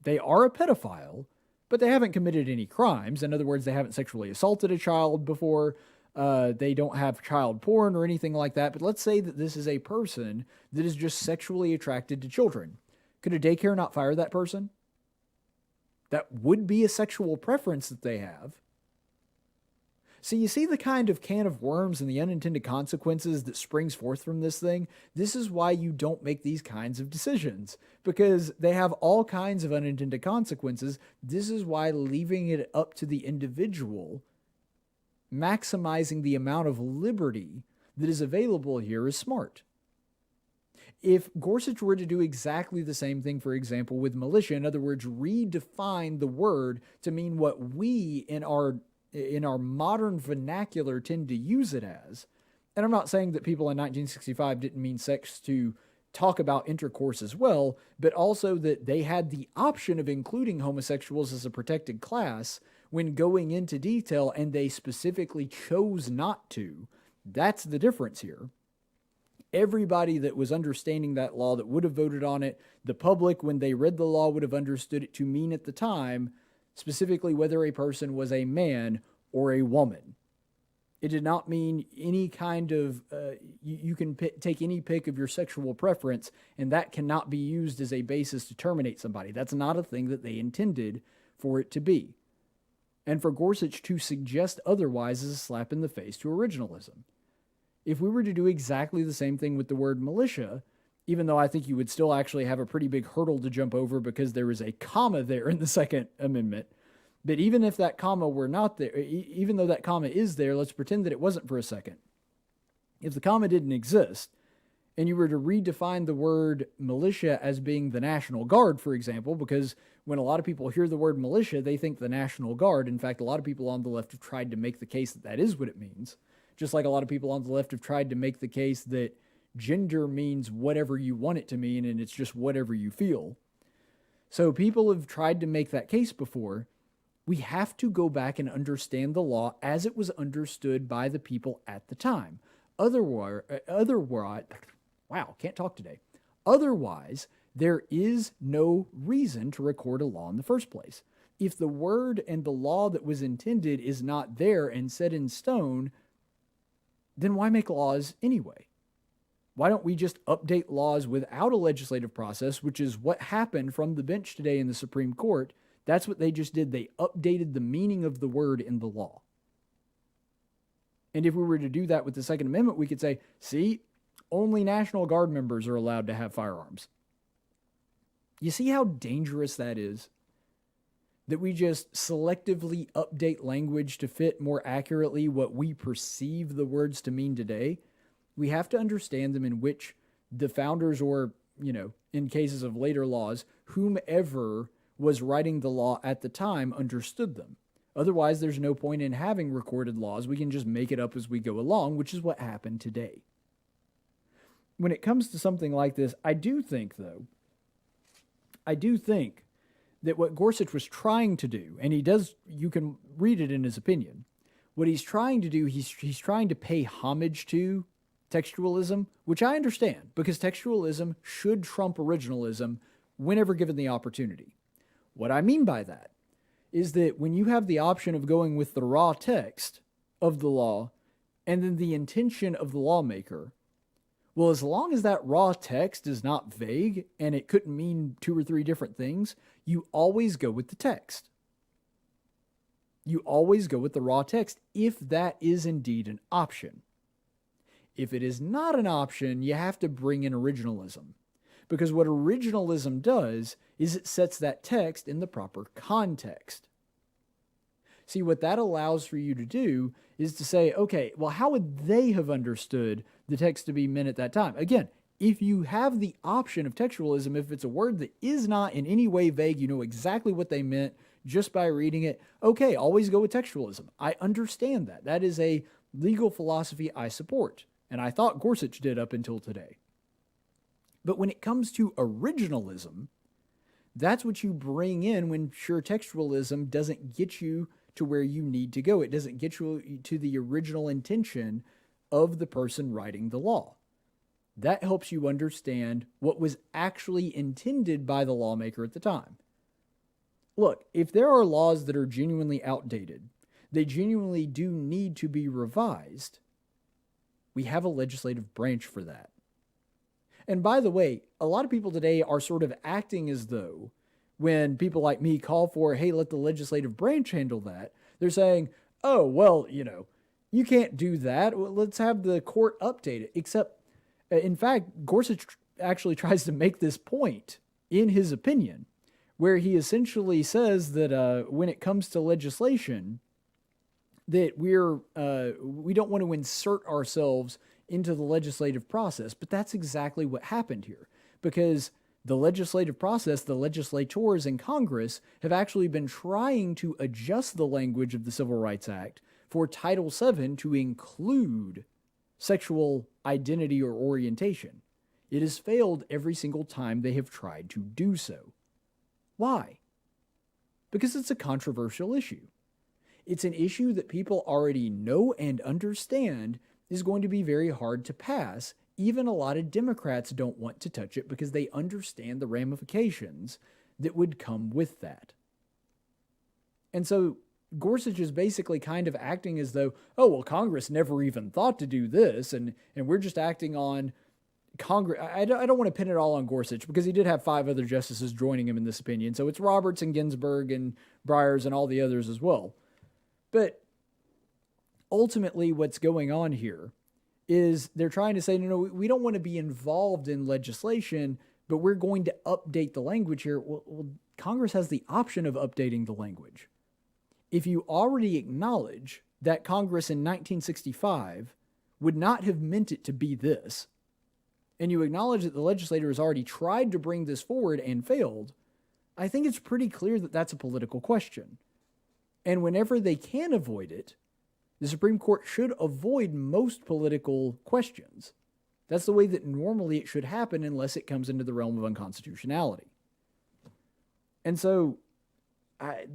They are a pedophile, but they haven't committed any crimes. In other words, they haven't sexually assaulted a child before. They don't have child porn or anything like that. But let's say that this is a person that is just sexually attracted to children. Could a daycare not fire that person? That would be a sexual preference that they have. So you see the kind of can of worms and the unintended consequences that springs forth from this thing? This is why you don't make these kinds of decisions, because they have all kinds of unintended consequences. This is why leaving it up to the individual, maximizing the amount of liberty that is available here, is smart. If Gorsuch were to do exactly the same thing, for example, with militia, in other words, redefine the word to mean what we in our modern vernacular tend to use it as, and I'm not saying that people in 1965 didn't mean sex to talk about intercourse as well, but also that they had the option of including homosexuals as a protected class when going into detail, and they specifically chose not to. That's the difference here. Everybody that was understanding that law, that would have voted on it, the public, when they read the law, would have understood it to mean at the time, specifically whether a person was a man or a woman. It did not mean any kind of, you can take any pick of your sexual preference, and that cannot be used as a basis to terminate somebody. That's not a thing that they intended for it to be. And for Gorsuch to suggest otherwise is a slap in the face to originalism. If we were to do exactly the same thing with the word militia, even though I think you would still actually have a pretty big hurdle to jump over because there is a comma there in the Second Amendment, but even if that comma were not there, even though that comma is there, let's pretend that it wasn't for a second. If the comma didn't exist, and you were to redefine the word militia as being the National Guard, for example, because when a lot of people hear the word militia, they think the National Guard. In fact, a lot of people on the left have tried to make the case that that is what it means. Just like a lot of people on the left have tried to make the case that gender means whatever you want it to mean, and it's just whatever you feel. So people have tried to make that case before. We have to go back and understand the law as it was understood by the people at the time. Otherwise, wow, can't talk today. Otherwise, there is no reason to record a law in the first place. If the word and the law that was intended is not there and set in stone, then why make laws anyway? Why don't we just update laws without a legislative process, which is what happened from the bench today in the Supreme Court? That's what they just did. They updated the meaning of the word in the law. And if we were to do that with the Second Amendment, we could say, see, only National Guard members are allowed to have firearms. You see how dangerous that is? That we just selectively update language to fit more accurately what we perceive the words to mean today. We have to understand them in which the founders, or, in cases of later laws, whomever was writing the law at the time understood them. Otherwise, there's no point in having recorded laws. We can just make it up as we go along, which is what happened today. When it comes to something like this, I do think that what Gorsuch was trying to do, and you can read it in his opinion, what he's trying to do, he's trying to pay homage to textualism, which I understand, because textualism should trump originalism whenever given the opportunity. What I mean by that is that when you have the option of going with the raw text of the law and then the intention of the lawmaker, well, as long as that raw text is not vague and it couldn't mean 2 or 3 different things, you always go with the text. You always go with the raw text if that is indeed an option. If it is not an option, you have to bring in originalism. Because what originalism does is it sets that text in the proper context. See, what that allows for you to do is to say, okay, well, how would they have understood the text to be meant at that time? Again, if you have the option of textualism, if it's a word that is not in any way vague, you know exactly what they meant just by reading it, okay, always go with textualism. I understand that. That is a legal philosophy I support, and I thought Gorsuch did up until today. But when it comes to originalism, that's what you bring in when pure textualism doesn't get you to where you need to go. It doesn't get you to the original intention of the person writing the law. That helps you understand what was actually intended by the lawmaker at the time. Look, if there are laws that are genuinely outdated, they genuinely do need to be revised, we have a legislative branch for that. And by the way, a lot of people today are sort of acting as though when people like me call for, hey, let the legislative branch handle that, they're saying, oh, well, you can't do that. Well, let's have the court update it. Except, in fact, Gorsuch actually tries to make this point in his opinion, where he essentially says that when it comes to legislation, that we don't want to insert ourselves into the legislative process. But that's exactly what happened here, because the legislative process, the legislators in Congress have actually been trying to adjust the language of the Civil Rights Act for Title VII to include sexual identity or orientation. It has failed every single time they have tried to do so. Why? Because it's a controversial issue. It's an issue that people already know and understand is going to be very hard to pass. Even a lot of Democrats don't want to touch it because they understand the ramifications that would come with that. And so Gorsuch is basically kind of acting as though, oh, well, Congress never even thought to do this, and we're just acting on Congress. I don't want to pin it all on Gorsuch because he did have 5 other justices joining him in this opinion. So it's Roberts and Ginsburg and Breyer and all the others as well. But ultimately what's going on here is they're trying to say, no, we don't want to be involved in legislation, but we're going to update the language here. Well, Congress has the option of updating the language. If you already acknowledge that Congress in 1965 would not have meant it to be this, and you acknowledge that the legislator has already tried to bring this forward and failed, I think it's pretty clear that that's a political question. And whenever they can avoid it, the Supreme Court should avoid most political questions. That's the way that normally it should happen unless it comes into the realm of unconstitutionality. And so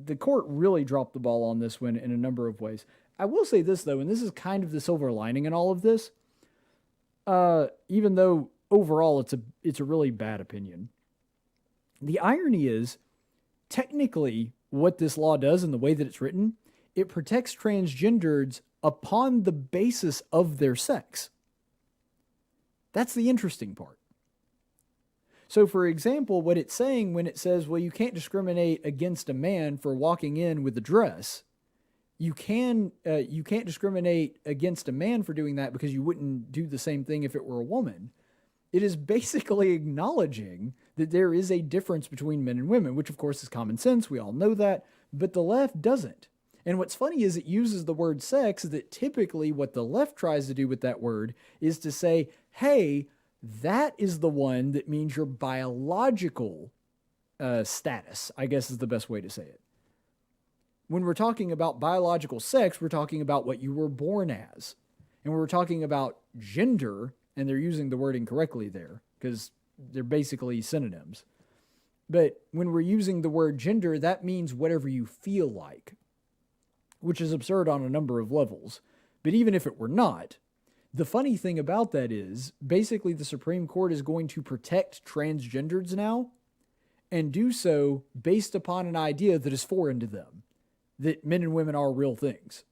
the court really dropped the ball on this one in a number of ways. I will say this, though, and this is kind of the silver lining in all of this, even though overall it's a really bad opinion. The irony is, technically, what this law does and the way that it's written, it protects transgenders upon the basis of their sex. That's the interesting part. So, for example, what it's saying when it says, well, you can't discriminate against a man for walking in with a dress, you can't discriminate against a man for doing that because you wouldn't do the same thing if it were a woman. It is basically acknowledging that there is a difference between men and women, which of course is common sense. We all know that, but the left doesn't. And what's funny is it uses the word sex that typically what the left tries to do with that word is to say, hey, that is the one that means your biological status, I guess is the best way to say it. When we're talking about biological sex, we're talking about what you were born as. And when we're talking about gender, and they're using the word incorrectly there because they're basically synonyms. But when we're using the word gender, that means whatever you feel like, which is absurd on a number of levels. But even if it were not, the funny thing about that is basically the Supreme Court is going to protect transgenders now and do so based upon an idea that is foreign to them, that men and women are real things.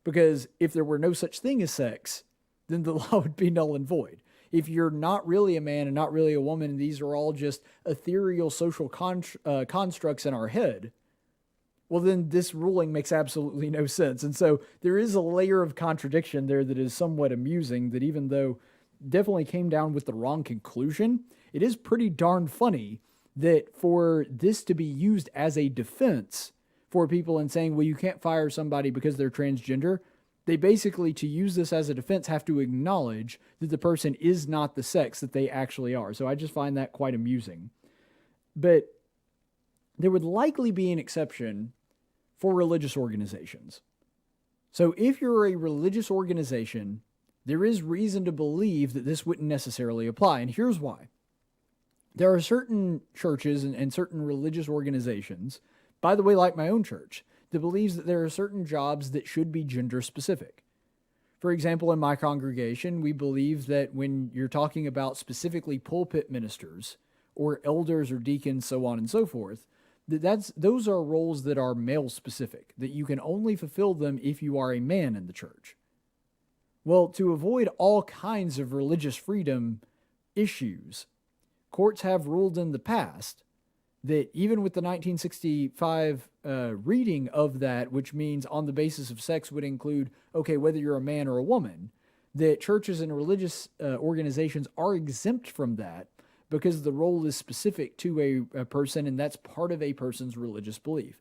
Because if there were no such thing as sex, then the law would be null and void. If you're not really a man and not really a woman, and these are all just ethereal social constructs in our head, well, then this ruling makes absolutely no sense. And so there is a layer of contradiction there that is somewhat amusing, that even though definitely came down with the wrong conclusion, it is pretty darn funny that for this to be used as a defense for people in saying, well, you can't fire somebody because they're transgender, they basically, to use this as a defense, have to acknowledge that the person is not the sex that they actually are. So I just find that quite amusing. But there would likely be an exception for religious organizations. So if you're a religious organization, there is reason to believe that this wouldn't necessarily apply. And here's why. There are certain churches and certain religious organizations, by the way, like my own church, that believes that there are certain jobs that should be gender specific. For example, in my congregation, we believe that when you're talking about specifically pulpit ministers or elders or deacons, so on and so forth, those are roles that are male specific, that you can only fulfill them if you are a man in the church. Well, to avoid all kinds of religious freedom issues, courts have ruled in the past that even with the 1965 reading of that, which means on the basis of sex would include, okay, whether you're a man or a woman, that churches and religious organizations are exempt from that because the role is specific to a person, and that's part of a person's religious belief.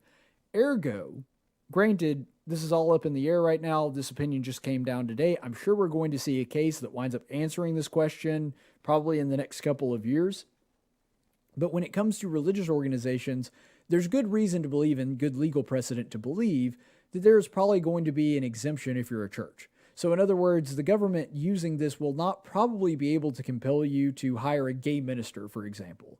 Ergo, granted, this is all up in the air right now. This opinion just came down today. I'm sure we're going to see a case that winds up answering this question probably in the next couple of years. But when it comes to religious organizations, there's good reason to believe and good legal precedent to believe that there's probably going to be an exemption if you're a church. So in other words, the government using this will not probably be able to compel you to hire a gay minister, for example.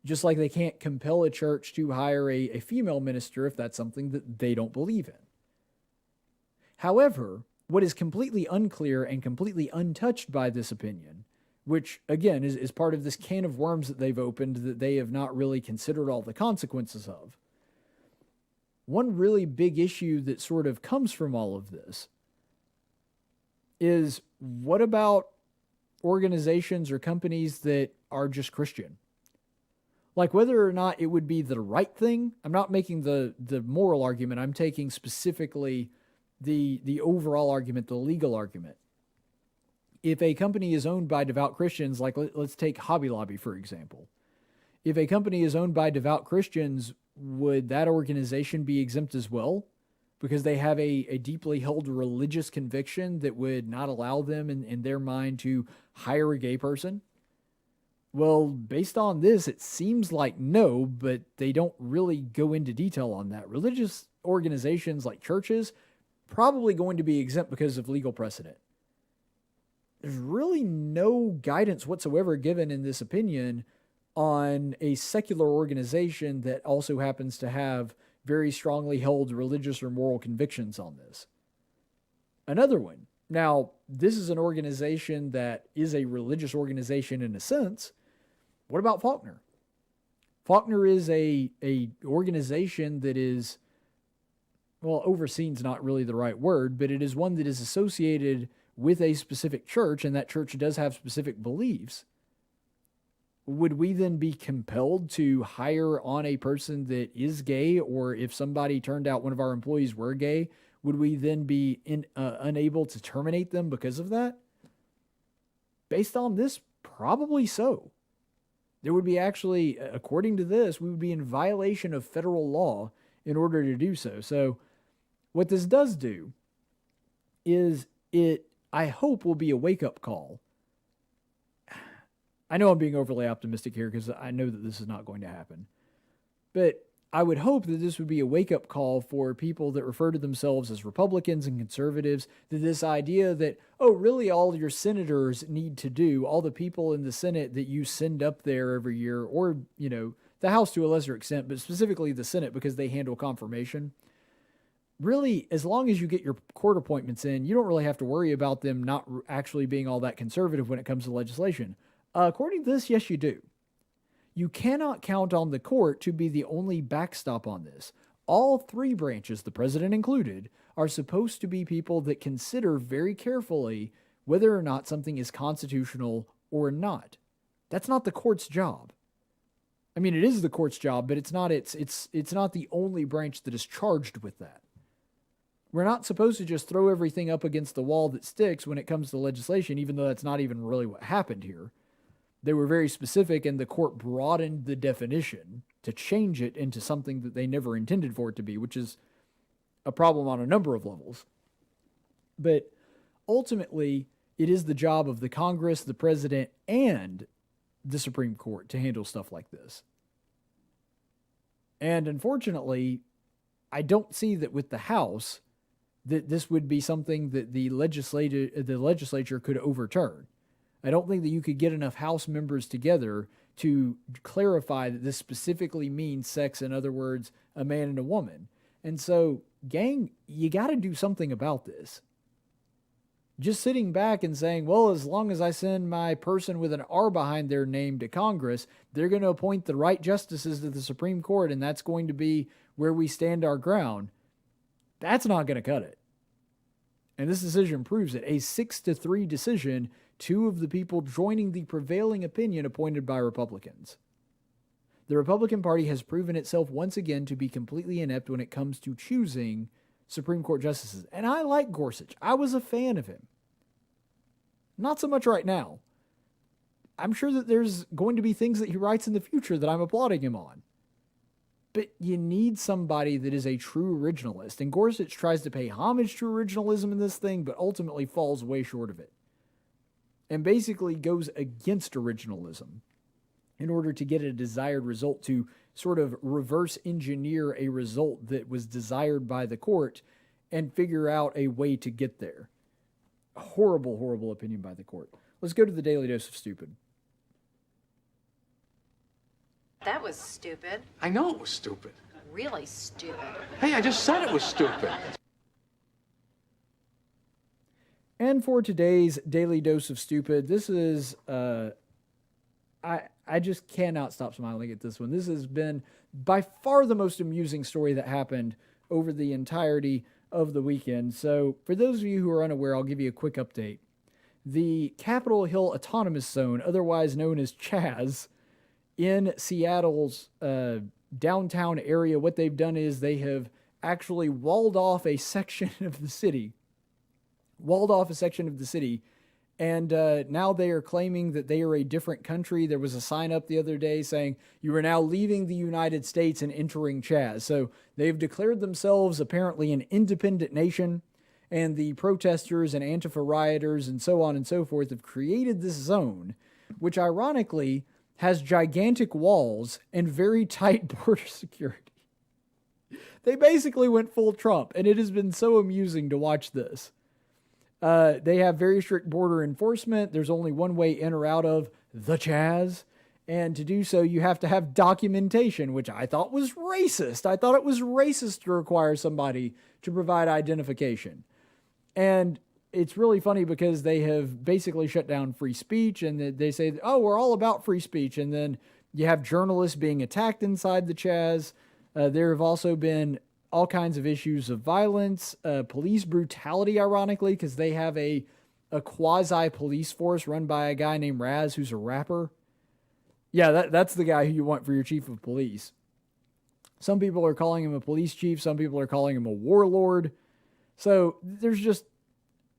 Just like they can't compel a church to hire a female minister if that's something that they don't believe in. However, what is completely unclear and completely untouched by this opinion, which, again, is part of this can of worms that they've opened that they have not really considered all the consequences of. One really big issue that sort of comes from all of this is, what about organizations or companies that are just Christian? Like whether or not it would be the right thing. I'm not making the moral argument. I'm taking specifically the overall argument, the legal argument. If a company is owned by devout Christians, like let's take Hobby Lobby, for example. If a company is owned by devout Christians, would that organization be exempt as well? Because they have a deeply held religious conviction that would not allow them in their mind to hire a gay person? Well, based on this, it seems like no, but they don't really go into detail on that. Religious organizations like churches, probably going to be exempt because of legal precedent. There's really no guidance whatsoever given in this opinion on a secular organization that also happens to have very strongly held religious or moral convictions on this. Another one. Now, this is an organization that is a religious organization in a sense. What about Faulkner? Faulkner is a organization that is, well, overseen's not really the right word, but it is one that is associated with a specific church, and that church does have specific beliefs. Would we then be compelled to hire on a person that is gay, or if somebody turned out one of our employees were gay, would we then be unable to terminate them because of that? Based on this, probably so. There would be actually, according to this, we would be in violation of federal law in order to do so. So what this does do is it, I hope, will be a wake-up call. I know I'm being overly optimistic here because I know that this is not going to happen. But I would hope that this would be a wake-up call for people that refer to themselves as Republicans and conservatives, that this idea that, oh, really all your senators need to do, all the people in the Senate that you send up there every year, or, you know, the House to a lesser extent, but specifically the Senate because they handle confirmation. Really, as long as you get your court appointments in, you don't really have to worry about them not actually being all that conservative when it comes to legislation. According to this, yes, you do. You cannot count on the court to be the only backstop on this. All three branches, the president included, are supposed to be people that consider very carefully whether or not something is constitutional or not. That's not the court's job. I mean, it is the court's job, but it's not the only branch that is charged with that. We're not supposed to just throw everything up against the wall that sticks when it comes to legislation, even though that's not even really what happened here. They were very specific, and the court broadened the definition to change it into something that they never intended for it to be, which is a problem on a number of levels. But ultimately, it is the job of the Congress, the president, and the Supreme Court to handle stuff like this. And unfortunately, I don't see that with the House that this would be something that the legislature could overturn. I don't think that you could get enough House members together to clarify that this specifically means sex, in other words, a man and a woman. And so, gang, you got to do something about this. Just sitting back and saying, well, as long as I send my person with an R behind their name to Congress, they're going to appoint the right justices to the Supreme Court, and that's going to be where we stand our ground. That's not going to cut it. And this decision proves it. A 6-3 decision, two of the people joining the prevailing opinion appointed by Republicans. The Republican Party has proven itself once again to be completely inept when it comes to choosing Supreme Court justices. And I like Gorsuch. I was a fan of him. Not so much right now. I'm sure that there's going to be things that he writes in the future that I'm applauding him on. But you need somebody that is a true originalist. And Gorsuch tries to pay homage to originalism in this thing, but ultimately falls way short of it. And basically goes against originalism in order to get a desired result, to sort of reverse engineer a result that was desired by the court and figure out a way to get there. Horrible, horrible opinion by the court. Let's go to the Daily Dose of Stupid. That was stupid. I know it was stupid. Really stupid. Hey, I just said it was stupid. And for today's Daily Dose of Stupid, this is, I just cannot stop smiling at this one. This has been by far the most amusing story that happened over the entirety of the weekend. So for those of you who are unaware, I'll give you a quick update. The Capitol Hill Autonomous Zone, otherwise known as CHAZ, in Seattle's downtown area, what they've done is they have actually walled off a section of the city. And now they are claiming that they are a different country. There was a sign up the other day saying, you are now leaving the United States and entering Chaz. So they've declared themselves apparently an independent nation, and the protesters and Antifa rioters and so on and so forth have created this zone, which ironically has gigantic walls and very tight border security. They basically went full Trump, and it has been so amusing to watch this. They have very strict border enforcement. There's only one way in or out of the Chaz. And to do so, you have to have documentation, which I thought was racist. I thought it was racist to require somebody to provide identification. And it's really funny because they have basically shut down free speech, and they say, oh, we're all about free speech. And then you have journalists being attacked inside the Chaz. There have also been all kinds of issues of violence, police brutality, ironically, because they have a quasi-police force run by a guy named Raz, who's a rapper. Yeah, that's the guy who you want for your chief of police. Some people are calling him a police chief. Some people are calling him a warlord. So there's just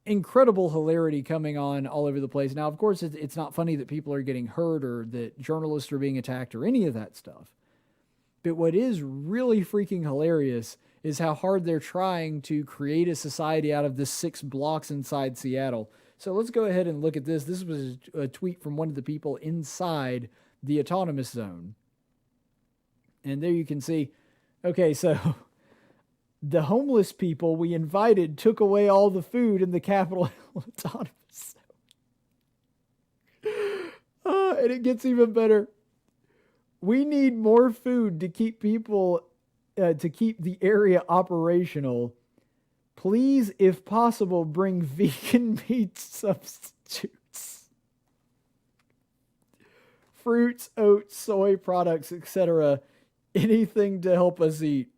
incredible hilarity coming on all over the place. Now, of course, it's not funny that people are getting hurt or that journalists are being attacked or any of that stuff. But what is really freaking hilarious is how hard they're trying to create a society out of the 6 blocks inside Seattle. So let's go ahead and look at this. This was a tweet from one of the people inside the autonomous zone. And there you can see, okay, so the homeless people we invited took away all the food in the Capitol Hill autonomous zone. And it gets even better. We need more food to keep people, to keep the area operational. Please, if possible, bring vegan meat substitutes. Fruits, oats, soy products, etc. Anything to help us eat.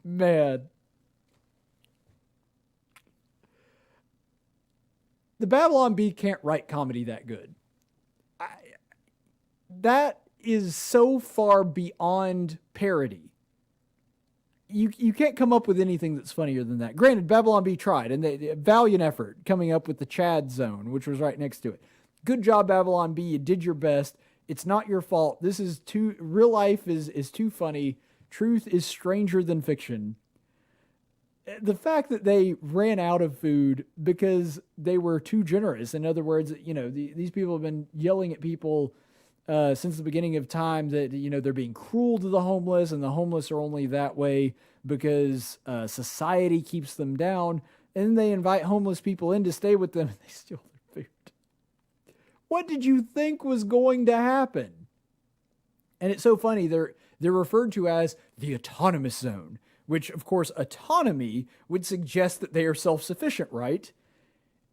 Man. The Babylon Bee can't write comedy that good. That is so far beyond parody. You can't come up with anything that's funnier than that. Granted, Babylon Bee tried, and they valiant effort coming up with the Chad zone, which was right next to it. Good job, Babylon Bee. You did your best. It's not your fault. This is real life is too funny. Truth is stranger than fiction. The fact that they ran out of food because they were too generous. In other words, these people have been yelling at people since the beginning of time that, they're being cruel to the homeless, and the homeless are only that way because society keeps them down. And then they invite homeless people in to stay with them, and they steal their food. What did you think was going to happen? And it's so funny. They're referred to as the autonomous zone, which, of course, autonomy would suggest that they are self-sufficient, right?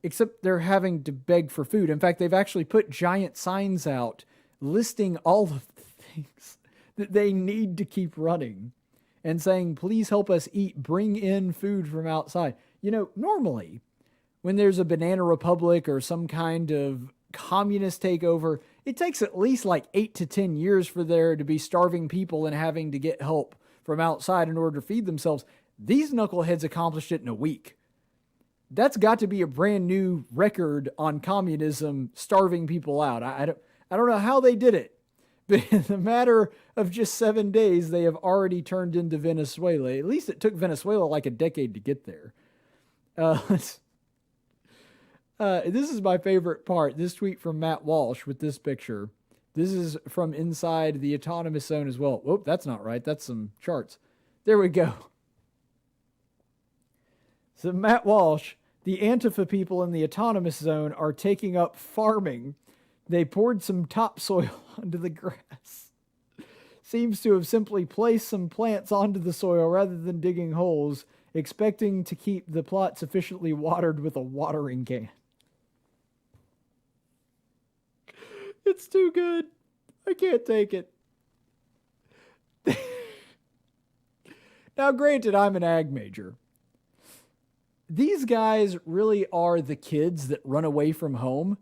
Except they're having to beg for food. In fact, they've actually put giant signs out listing all of the things that they need to keep running and saying, please help us eat, bring in food from outside. Normally, when there's a banana republic or some kind of communist takeover, it takes at least like 8 to 10 years for there to be starving people and having to get help from outside in order to feed themselves. These knuckleheads accomplished it in a week. That's got to be a brand new record on communism starving people out. I don't know how they did it, but in a matter of just 7 days, they have already turned into Venezuela. At least it took Venezuela like a decade to get there. This is my favorite part. This tweet from Matt Walsh with this picture. This is from inside the autonomous zone as well. Whoop, that's not right. That's some charts. There we go. So Matt Walsh, the Antifa people in the autonomous zone are taking up farming. They poured some topsoil onto the grass. Seems to have simply placed some plants onto the soil rather than digging holes, expecting to keep the plot sufficiently watered with a watering can. It's too good. I can't take it. Now, granted, I'm an ag major. These guys really are the kids that run away from home.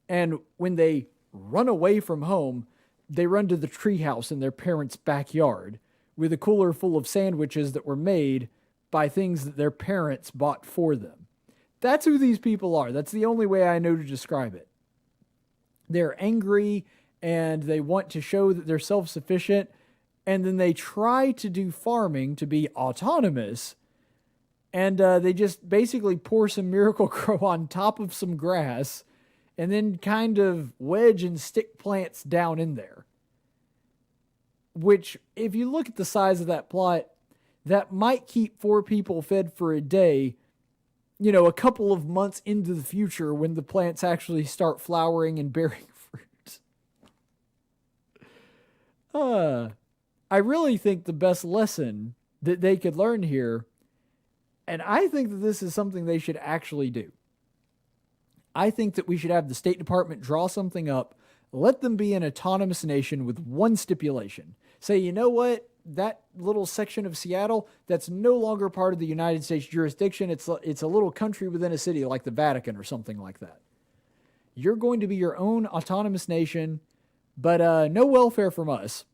And when they run away from home, they run to the treehouse in their parents' backyard with a cooler full of sandwiches that were made by things that their parents bought for them. That's who these people are. That's the only way I know to describe it. They're angry and they want to show that they're self-sufficient, and then they try to do farming to be autonomous, and they just basically pour some Miracle Grow on top of some grass and then kind of wedge and stick plants down in there. Which, if you look at the size of that plot, that might keep 4 people fed for a day, you know, a couple of months into the future when the plants actually start flowering and bearing fruit. I really think the best lesson that they could learn here, and I think that this is something they should actually do. I think that we should have the State Department draw something up, let them be an autonomous nation with one stipulation. Say, you know what? That little section of Seattle, that's no longer part of the United States jurisdiction. It's a little country within a city like the Vatican or something like that. You're going to be your own autonomous nation, but no welfare from us.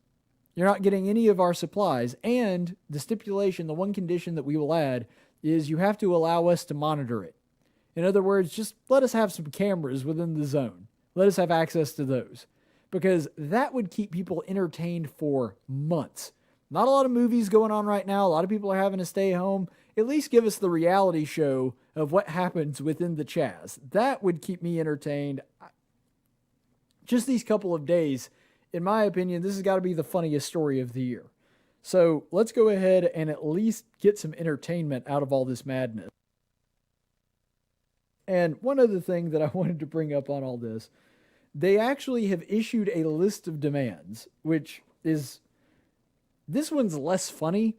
You're not getting any of our supplies. And the stipulation, the one condition that we will add, is you have to allow us to monitor it. In other words, just let us have some cameras within the zone. Let us have access to those. Because that would keep people entertained for months. Not a lot of movies going on right now. A lot of people are having to stay home. At least give us the reality show of what happens within the Chaz. That would keep me entertained. Just these couple of days, in my opinion, this has got to be the funniest story of the year. So let's go ahead and at least get some entertainment out of all this madness. And one other thing that I wanted to bring up on all this, they actually have issued a list of demands, which is, this one's less funny,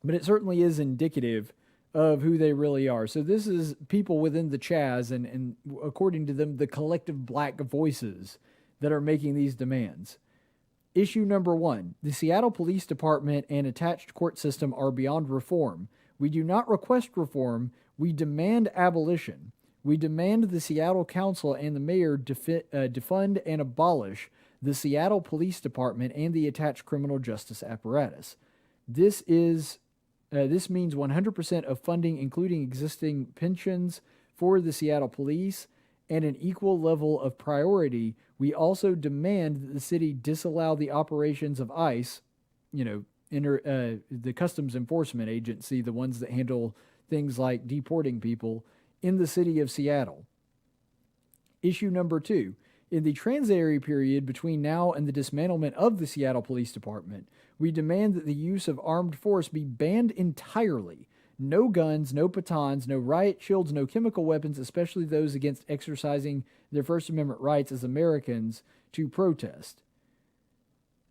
but it certainly is indicative of who they really are. So this is people within the Chaz and according to them, the collective black voices that are making these demands. Issue number 1, the Seattle Police Department and attached court system are beyond reform. We do not request reform. We demand abolition. We demand the Seattle Council and the mayor defund and abolish the Seattle Police Department and the attached criminal justice apparatus. This means 100% of funding, including existing pensions for the Seattle Police, and an equal level of priority. We also demand that the city disallow the operations of ICE, the Customs Enforcement Agency, the ones that handle things like deporting people, in the city of Seattle. Issue number 2. In the transitory period between now and the dismantlement of the Seattle Police Department, we demand that the use of armed force be banned entirely. No guns, no batons, no riot shields, no chemical weapons, especially those against exercising their First Amendment rights as Americans to protest.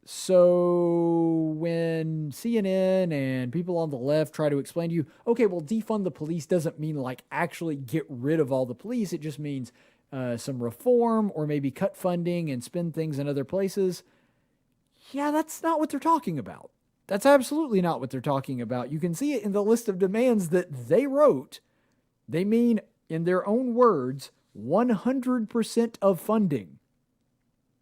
So when CNN and people on the left try to explain to you, okay, well, defund the police doesn't mean like actually get rid of all the police. It just means some reform or maybe cut funding and spend things in other places. Yeah, that's not what they're talking about. That's absolutely not what they're talking about. You can see it in the list of demands that they wrote. They mean, in their own words, 100% of funding.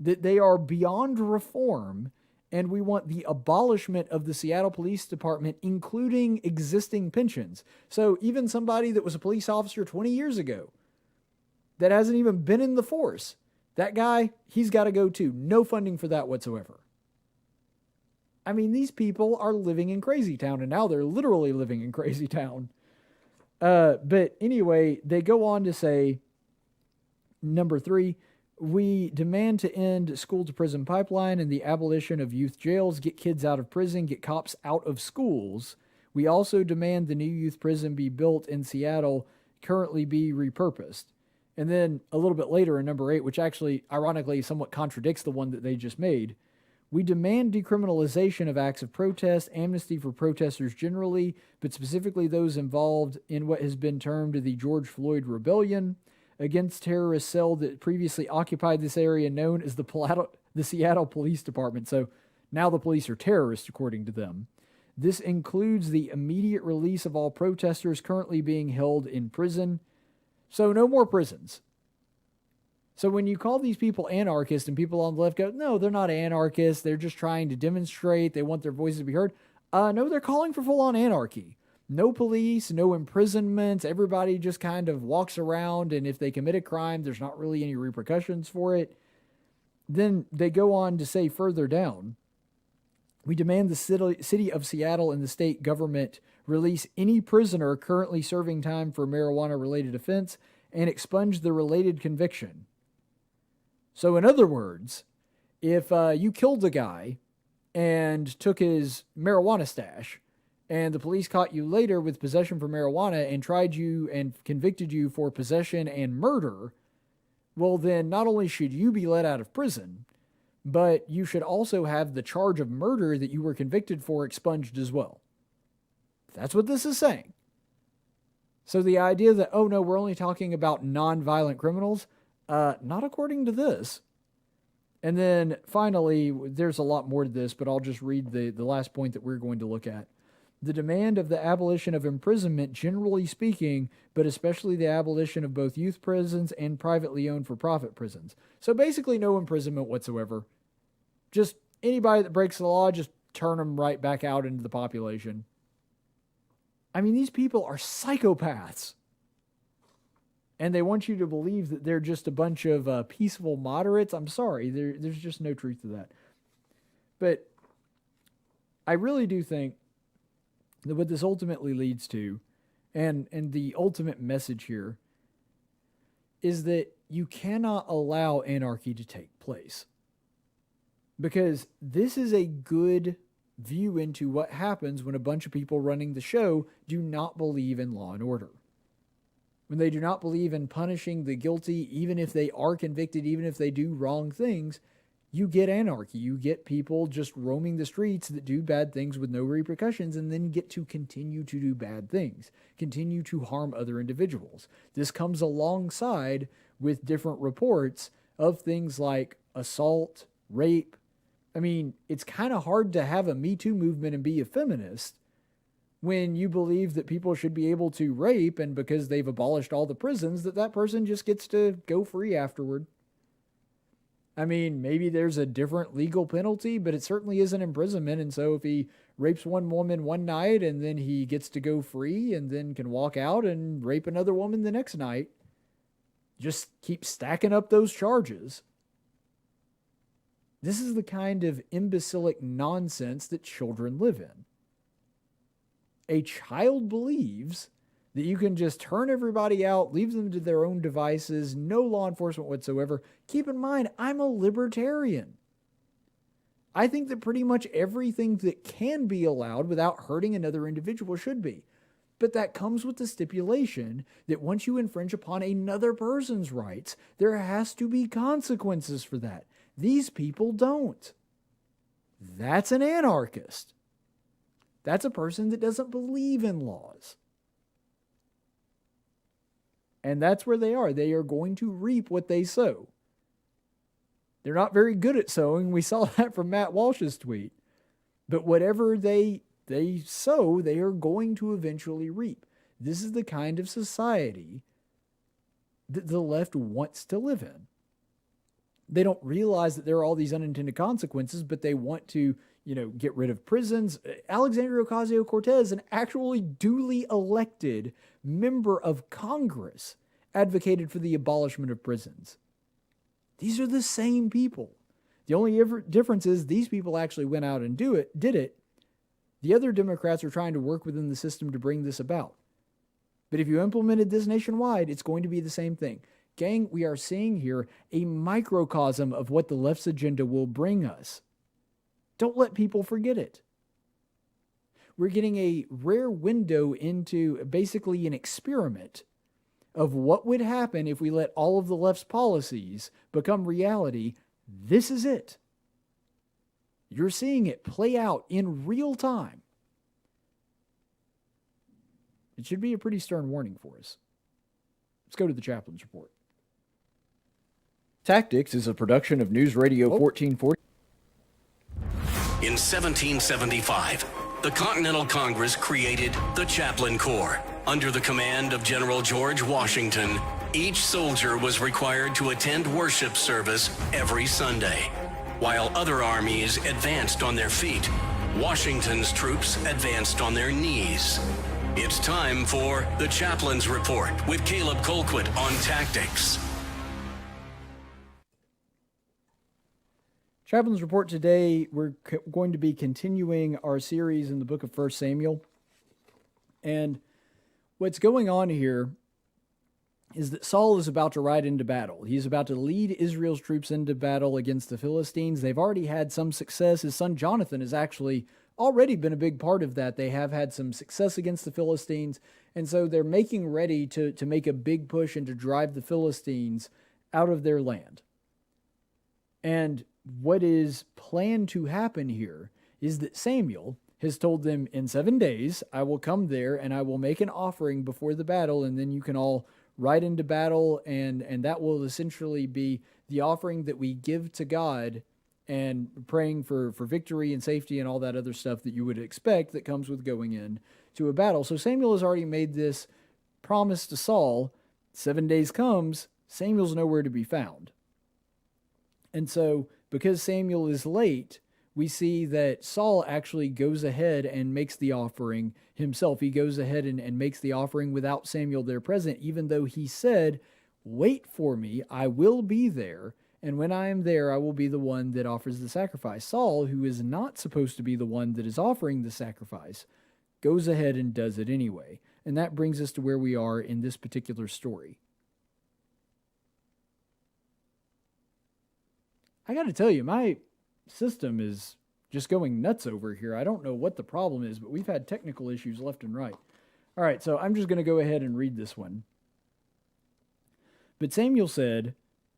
That they are beyond reform, and we want the abolishment of the Seattle Police Department, including existing pensions. So even somebody that was a police officer 20 years ago, that hasn't even been in the force, that guy, he's got to go too. No funding for that whatsoever. I mean, these people are living in Crazy Town, and now they're literally living in Crazy Town. But anyway, they go on to say, number 3, we demand to end school-to-prison pipeline and the abolition of youth jails, get kids out of prison, get cops out of schools. We also demand the new youth prison be built in Seattle, currently be repurposed. And then a little bit later in number 8, which actually, ironically, somewhat contradicts the one that they just made, we demand decriminalization of acts of protest, amnesty for protesters generally, but specifically those involved in what has been termed the George Floyd Rebellion, against terrorist cell that previously occupied this area known as the Seattle Police Department. So now the police are terrorists, according to them. This includes the immediate release of all protesters currently being held in prison. So no more prisons. So when you call these people anarchists and people on the left go, no, they're not anarchists. They're just trying to demonstrate. They want their voices to be heard. No, they're calling for full-on anarchy. No police, no imprisonments. Everybody just kind of walks around, and if they commit a crime, there's not really any repercussions for it. Then they go on to say further down, we demand the city of Seattle and the state government release any prisoner currently serving time for marijuana-related offense and expunge the related conviction. So in other words, if you killed a guy and took his marijuana stash, and the police caught you later with possession for marijuana and tried you and convicted you for possession and murder, well then not only should you be let out of prison, but you should also have the charge of murder that you were convicted for expunged as well. That's what this is saying. So the idea that, oh no, we're only talking about non-violent criminals, not according to this. And then finally, there's a lot more to this, but I'll just read the last point that we're going to look at. The demand of the abolition of imprisonment, generally speaking, but especially the abolition of both youth prisons and privately owned for-profit prisons. So basically no imprisonment whatsoever. Just anybody that breaks the law, just turn them right back out into the population. I mean, these people are psychopaths. And they want you to believe that they're just a bunch of peaceful moderates. I'm sorry, there's just no truth to that. But I really do think that what this ultimately leads to, and the ultimate message here, is that you cannot allow anarchy to take place. Because this is a good view into what happens when a bunch of people running the show do not believe in law and order. When they do not believe in punishing the guilty, even if they are convicted, even if they do wrong things, you get anarchy. You get people just roaming the streets that do bad things with no repercussions and then get to continue to do bad things, continue to harm other individuals. This comes alongside with different reports of things like assault, rape. I mean, it's kind of hard to have a Me Too movement and be a feminist when you believe that people should be able to rape, and because they've abolished all the prisons, that person just gets to go free afterward. I mean, maybe there's a different legal penalty, but it certainly isn't imprisonment. And so if he rapes one woman one night and then he gets to go free and then can walk out and rape another woman the next night, just keep stacking up those charges. This is the kind of imbecilic nonsense that children live in. A child believes that you can just turn everybody out, leave them to their own devices, no law enforcement whatsoever. Keep in mind, I'm a libertarian. I think that pretty much everything that can be allowed without hurting another individual should be. But that comes with the stipulation that once you infringe upon another person's rights, there has to be consequences for that. These people don't. That's an anarchist. That's a person that doesn't believe in laws. And that's where they are. They are going to reap what they sow. They're not very good at sowing. We saw that from Matt Walsh's tweet. But whatever they sow, they are going to eventually reap. This is the kind of society that the left wants to live in. They don't realize that there are all these unintended consequences, but they want to, get rid of prisons. Alexandria Ocasio-Cortez, an actually duly elected member of Congress, advocated for the abolishment of prisons. These are the same people. The only difference is these people actually went out and did it. The other Democrats are trying to work within the system to bring this about. But if you implemented this nationwide, it's going to be the same thing. Gang, we are seeing here a microcosm of what the left's agenda will bring us. Don't let people forget it. We're getting a rare window into basically an experiment of what would happen if we let all of the left's policies become reality. This is it. You're seeing it play out in real time. It should be a pretty stern warning for us. Let's go to the Chaplain's Report. Tactics is a production of News Radio 1440. In 1775, the Continental Congress created the Chaplain Corps under the command of General George Washington Each soldier was required to attend worship service every Sunday. While other armies advanced on their feet, Washington's troops advanced on their knees. It's time for the Chaplain's Report with Caleb Colquitt on tactics. Chaplain's Report today, we're going to be continuing our series in the book of 1 Samuel. And what's going on here is that Saul is about to ride into battle. He's about to lead Israel's troops into battle against the Philistines. They've already had some success. His son Jonathan has actually already been a big part of that. They have had some success against the Philistines, and so they're making ready to make a big push and to drive the Philistines out of their land. And what is planned to happen here is that Samuel has told them, in 7 days, I will come there and I will make an offering before the battle, and then you can all ride into battle, and that will essentially be the offering that we give to God and praying for victory and safety and all that other stuff that you would expect that comes with going in to a battle. So Samuel has already made this promise to Saul. 7 days comes, Samuel's nowhere to be found. And so because Samuel is late, we see that Saul actually goes ahead and makes the offering himself. He goes ahead and makes the offering without Samuel there present, even though he said, wait for me, I will be there, and when I am there, I will be the one that offers the sacrifice. Saul, who is not supposed to be the one that is offering the sacrifice, goes ahead and does it anyway. And that brings us to where we are in this particular story. I got to tell you, my system is just going nuts over here. I don't know what the problem is, but we've had technical issues left and right. All right, so I'm just going to go ahead and read this one. But Samuel said,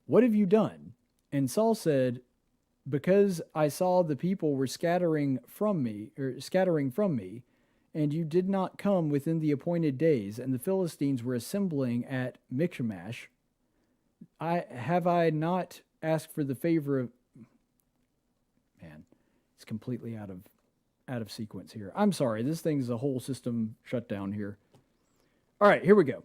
what have you done? And Saul said, because I saw the people were scattering from me, and you did not come within the appointed days, and the Philistines were assembling at Michmash, have I not asked for the favor of... Man, it's completely out of sequence here. I'm sorry, this thing's a whole system shut down here. All right, here we go.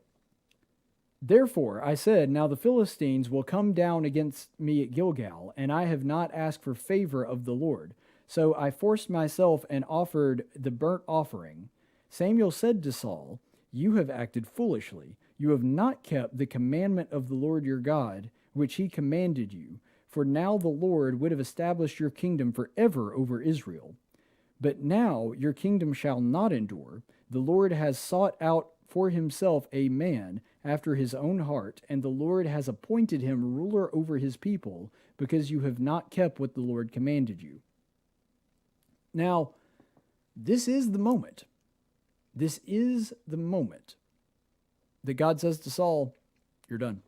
Therefore, I said, now the Philistines will come down against me at Gilgal, and I have not asked for favor of the Lord. So I forced myself and offered the burnt offering. Samuel said to Saul, you have acted foolishly. You have not kept the commandment of the Lord your God, which he commanded you. For now the Lord would have established your kingdom forever over Israel. But now your kingdom shall not endure. The Lord has sought out for himself a man after his own heart, and the Lord has appointed him ruler over his people, because you have not kept what the Lord commanded you. Now, this is the moment. This is the moment that God says to Saul, you're done.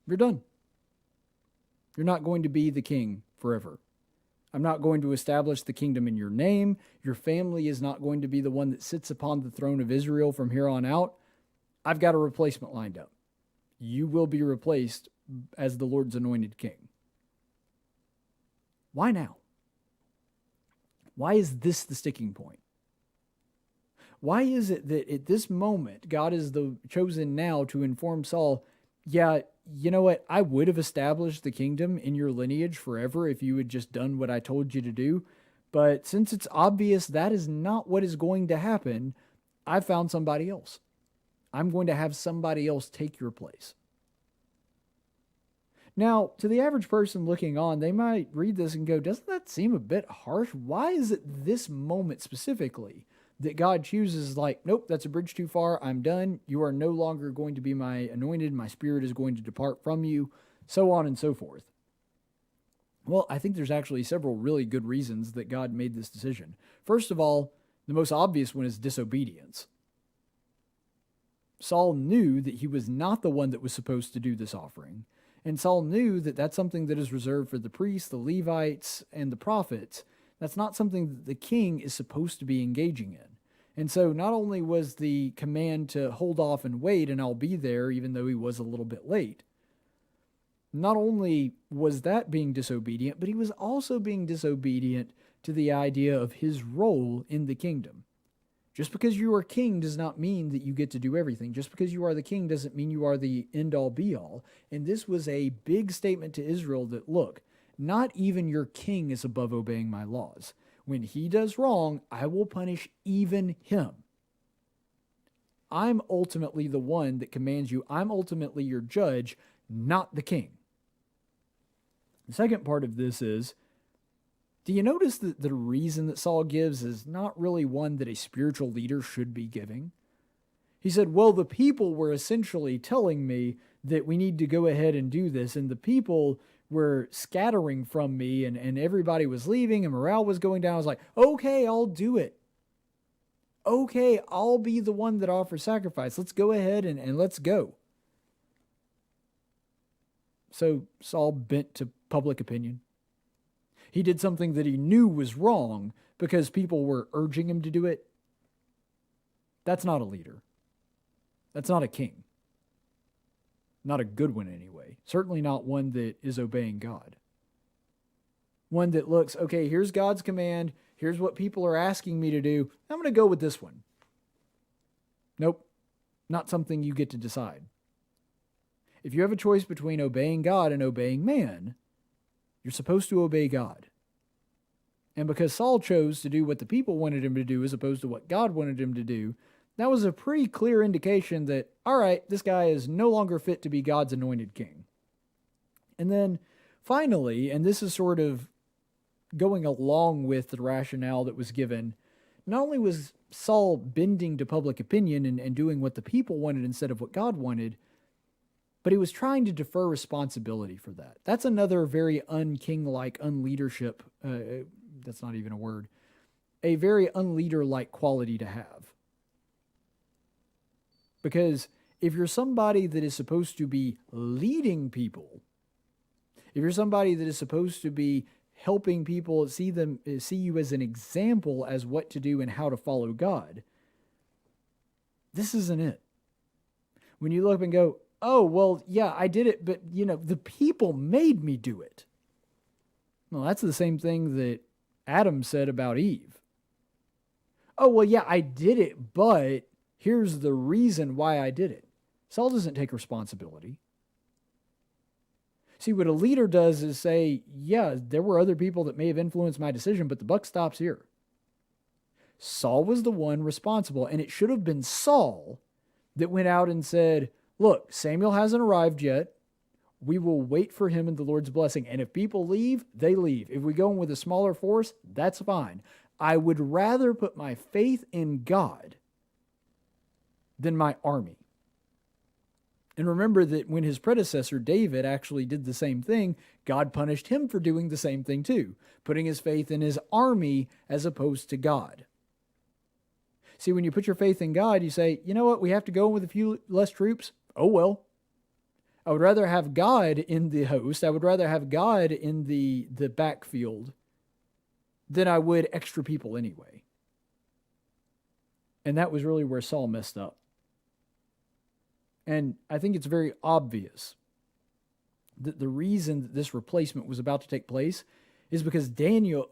You're done. You're not going to be the king forever. I'm not going to establish the kingdom in your name. Your family is not going to be the one that sits upon the throne of Israel from here on out. I've got a replacement lined up. You will be replaced as the Lord's anointed king. Why now? Why is this the sticking point? Why is it that at this moment, God is chosen now to inform Saul, yeah, you know what? I would have established the kingdom in your lineage forever if you had just done what I told you to do. But since it's obvious that is not what is going to happen, I found somebody else. I'm going to have somebody else take your place. Now, to the average person looking on, they might read this and go, doesn't that seem a bit harsh? Why is it this moment specifically that God chooses, like, nope, that's a bridge too far, I'm done, you are no longer going to be my anointed, my spirit is going to depart from you, so on and so forth? Well, I think there's actually several really good reasons that God made this decision. First of all, the most obvious one is disobedience. Saul knew that he was not the one that was supposed to do this offering, and Saul knew that that's something that is reserved for the priests, the Levites, and the prophets. That's not something that the king is supposed to be engaging in. And so not only was the command to hold off and wait, and I'll be there, even though he was a little bit late, not only was that being disobedient, but he was also being disobedient to the idea of his role in the kingdom. Just because you are king does not mean that you get to do everything. Just because you are the king doesn't mean you are the end-all be-all. And this was a big statement to Israel that, look, not even your king is above obeying my laws. When he does wrong, I will punish even him. I'm ultimately the one that commands you. I'm ultimately your judge, not the king. The second part of this is, do you notice that the reason that Saul gives is not really one that a spiritual leader should be giving? He said, well, the people were essentially telling me that we need to go ahead and do this, and the people were scattering from me, and everybody was leaving, and morale was going down. I was like, okay, I'll do it. Okay, I'll be the one that offers sacrifice. Let's go ahead and let's go. So Saul bent to public opinion. He did something that he knew was wrong because people were urging him to do it. That's not a leader. That's not a king. Not a good one anyway. Certainly not one that is obeying God. One that looks, okay, here's God's command. Here's what people are asking me to do. I'm going to go with this one. Nope. Not something you get to decide. If you have a choice between obeying God and obeying man, you're supposed to obey God. And because Saul chose to do what the people wanted him to do as opposed to what God wanted him to do, that was a pretty clear indication that, all right, this guy is no longer fit to be God's anointed king. And then finally, and this is sort of going along with the rationale that was given, not only was Saul bending to public opinion and doing what the people wanted instead of what God wanted, but he was trying to defer responsibility for that. That's another very unking-like, unleadership, that's not even a word, a very unleader-like quality to have. Because if you're somebody that is supposed to be leading people, if you're somebody that is supposed to be helping people see you as an example as what to do and how to follow God, this isn't it. When you look up and go, oh, well, yeah, I did it, but, the people made me do it. Well, that's the same thing that Adam said about Eve. Oh, well, yeah, I did it, but here's the reason why I did it. Saul doesn't take responsibility. See, what a leader does is say, yeah, there were other people that may have influenced my decision, but the buck stops here. Saul was the one responsible, and it should have been Saul that went out and said, look, Samuel hasn't arrived yet. We will wait for him in the Lord's blessing. And if people leave, they leave. If we go in with a smaller force, that's fine. I would rather put my faith in God than my army. And remember that when his predecessor, David, actually did the same thing, God punished him for doing the same thing too, putting his faith in his army as opposed to God. See, when you put your faith in God, you say, you know what, we have to go in with a few less troops. Oh, well. I would rather have God in the host. I would rather have God in the backfield than I would extra people anyway. And that was really where Saul messed up. And I think it's very obvious that the reason that this replacement was about to take place is because David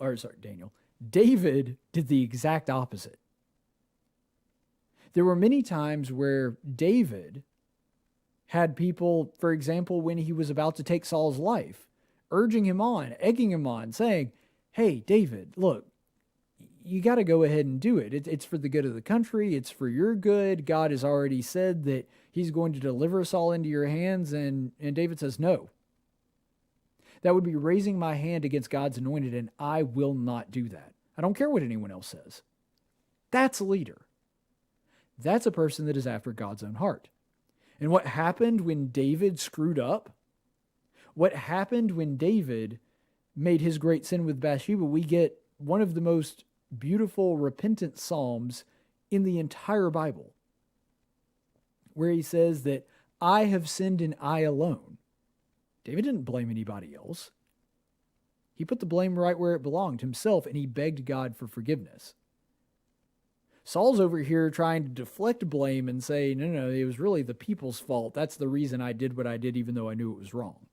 did the exact opposite. There were many times where David had people, for example, when he was about to take Saul's life, urging him on, egging him on, saying, hey, David, look, you got to go ahead and do it. It's for the good of the country. It's for your good. God has already said that he's going to deliver Saul into your hands. And David says, no. That would be raising my hand against God's anointed, and I will not do that. I don't care what anyone else says. That's a leader. That's a person that is after God's own heart. And what happened when David screwed up? What happened when David made his great sin with Bathsheba? We get one of the most beautiful repentant psalms in the entire Bible, where he says that I have sinned and I alone. David didn't blame anybody else. He put the blame right where it belonged, himself, and he begged God for forgiveness. Saul's over here trying to deflect blame and say, no, it was really the people's fault. That's the reason I did what I did, even though I knew it was wrong.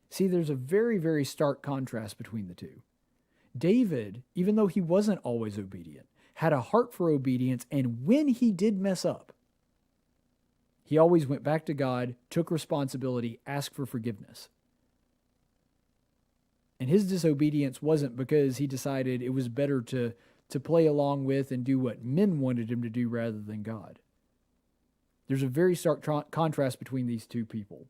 See, there's a very, very stark contrast between the two. David, even though he wasn't always obedient, had a heart for obedience, and when he did mess up, he always went back to God, took responsibility, asked for forgiveness. And his disobedience wasn't because he decided it was better to play along with and do what men wanted him to do rather than God. There's a very stark contrast between these two people.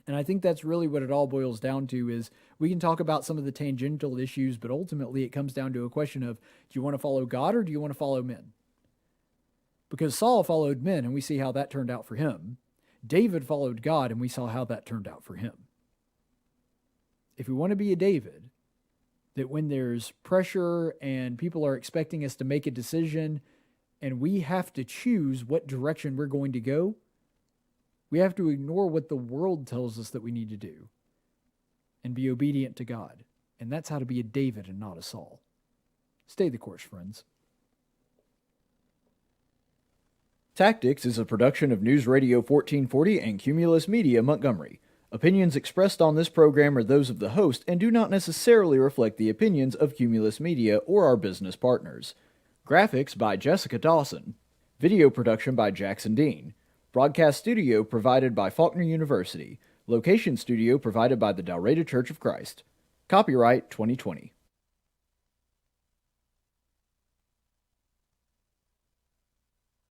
And I think that's really what it all boils down to is we can talk about some of the tangential issues, but ultimately it comes down to a question of, do you want to follow God or do you want to follow men? Because Saul followed men and we see how that turned out for him. David followed God and we saw how that turned out for him. If we want to be a David, that when there's pressure and people are expecting us to make a decision and we have to choose what direction we're going to go, we have to ignore what the world tells us that we need to do and be obedient to God. And that's how to be a David and not a Saul. Stay the course, friends. Tactics is a production of News Radio 1440 and Cumulus Media, Montgomery. Opinions expressed on this program are those of the host and do not necessarily reflect the opinions of Cumulus Media or our business partners. Graphics by Jessica Dawson. Video production by Jackson Dean. Broadcast studio provided by Faulkner University. Location studio provided by the Dalreda Church of Christ. Copyright 2020.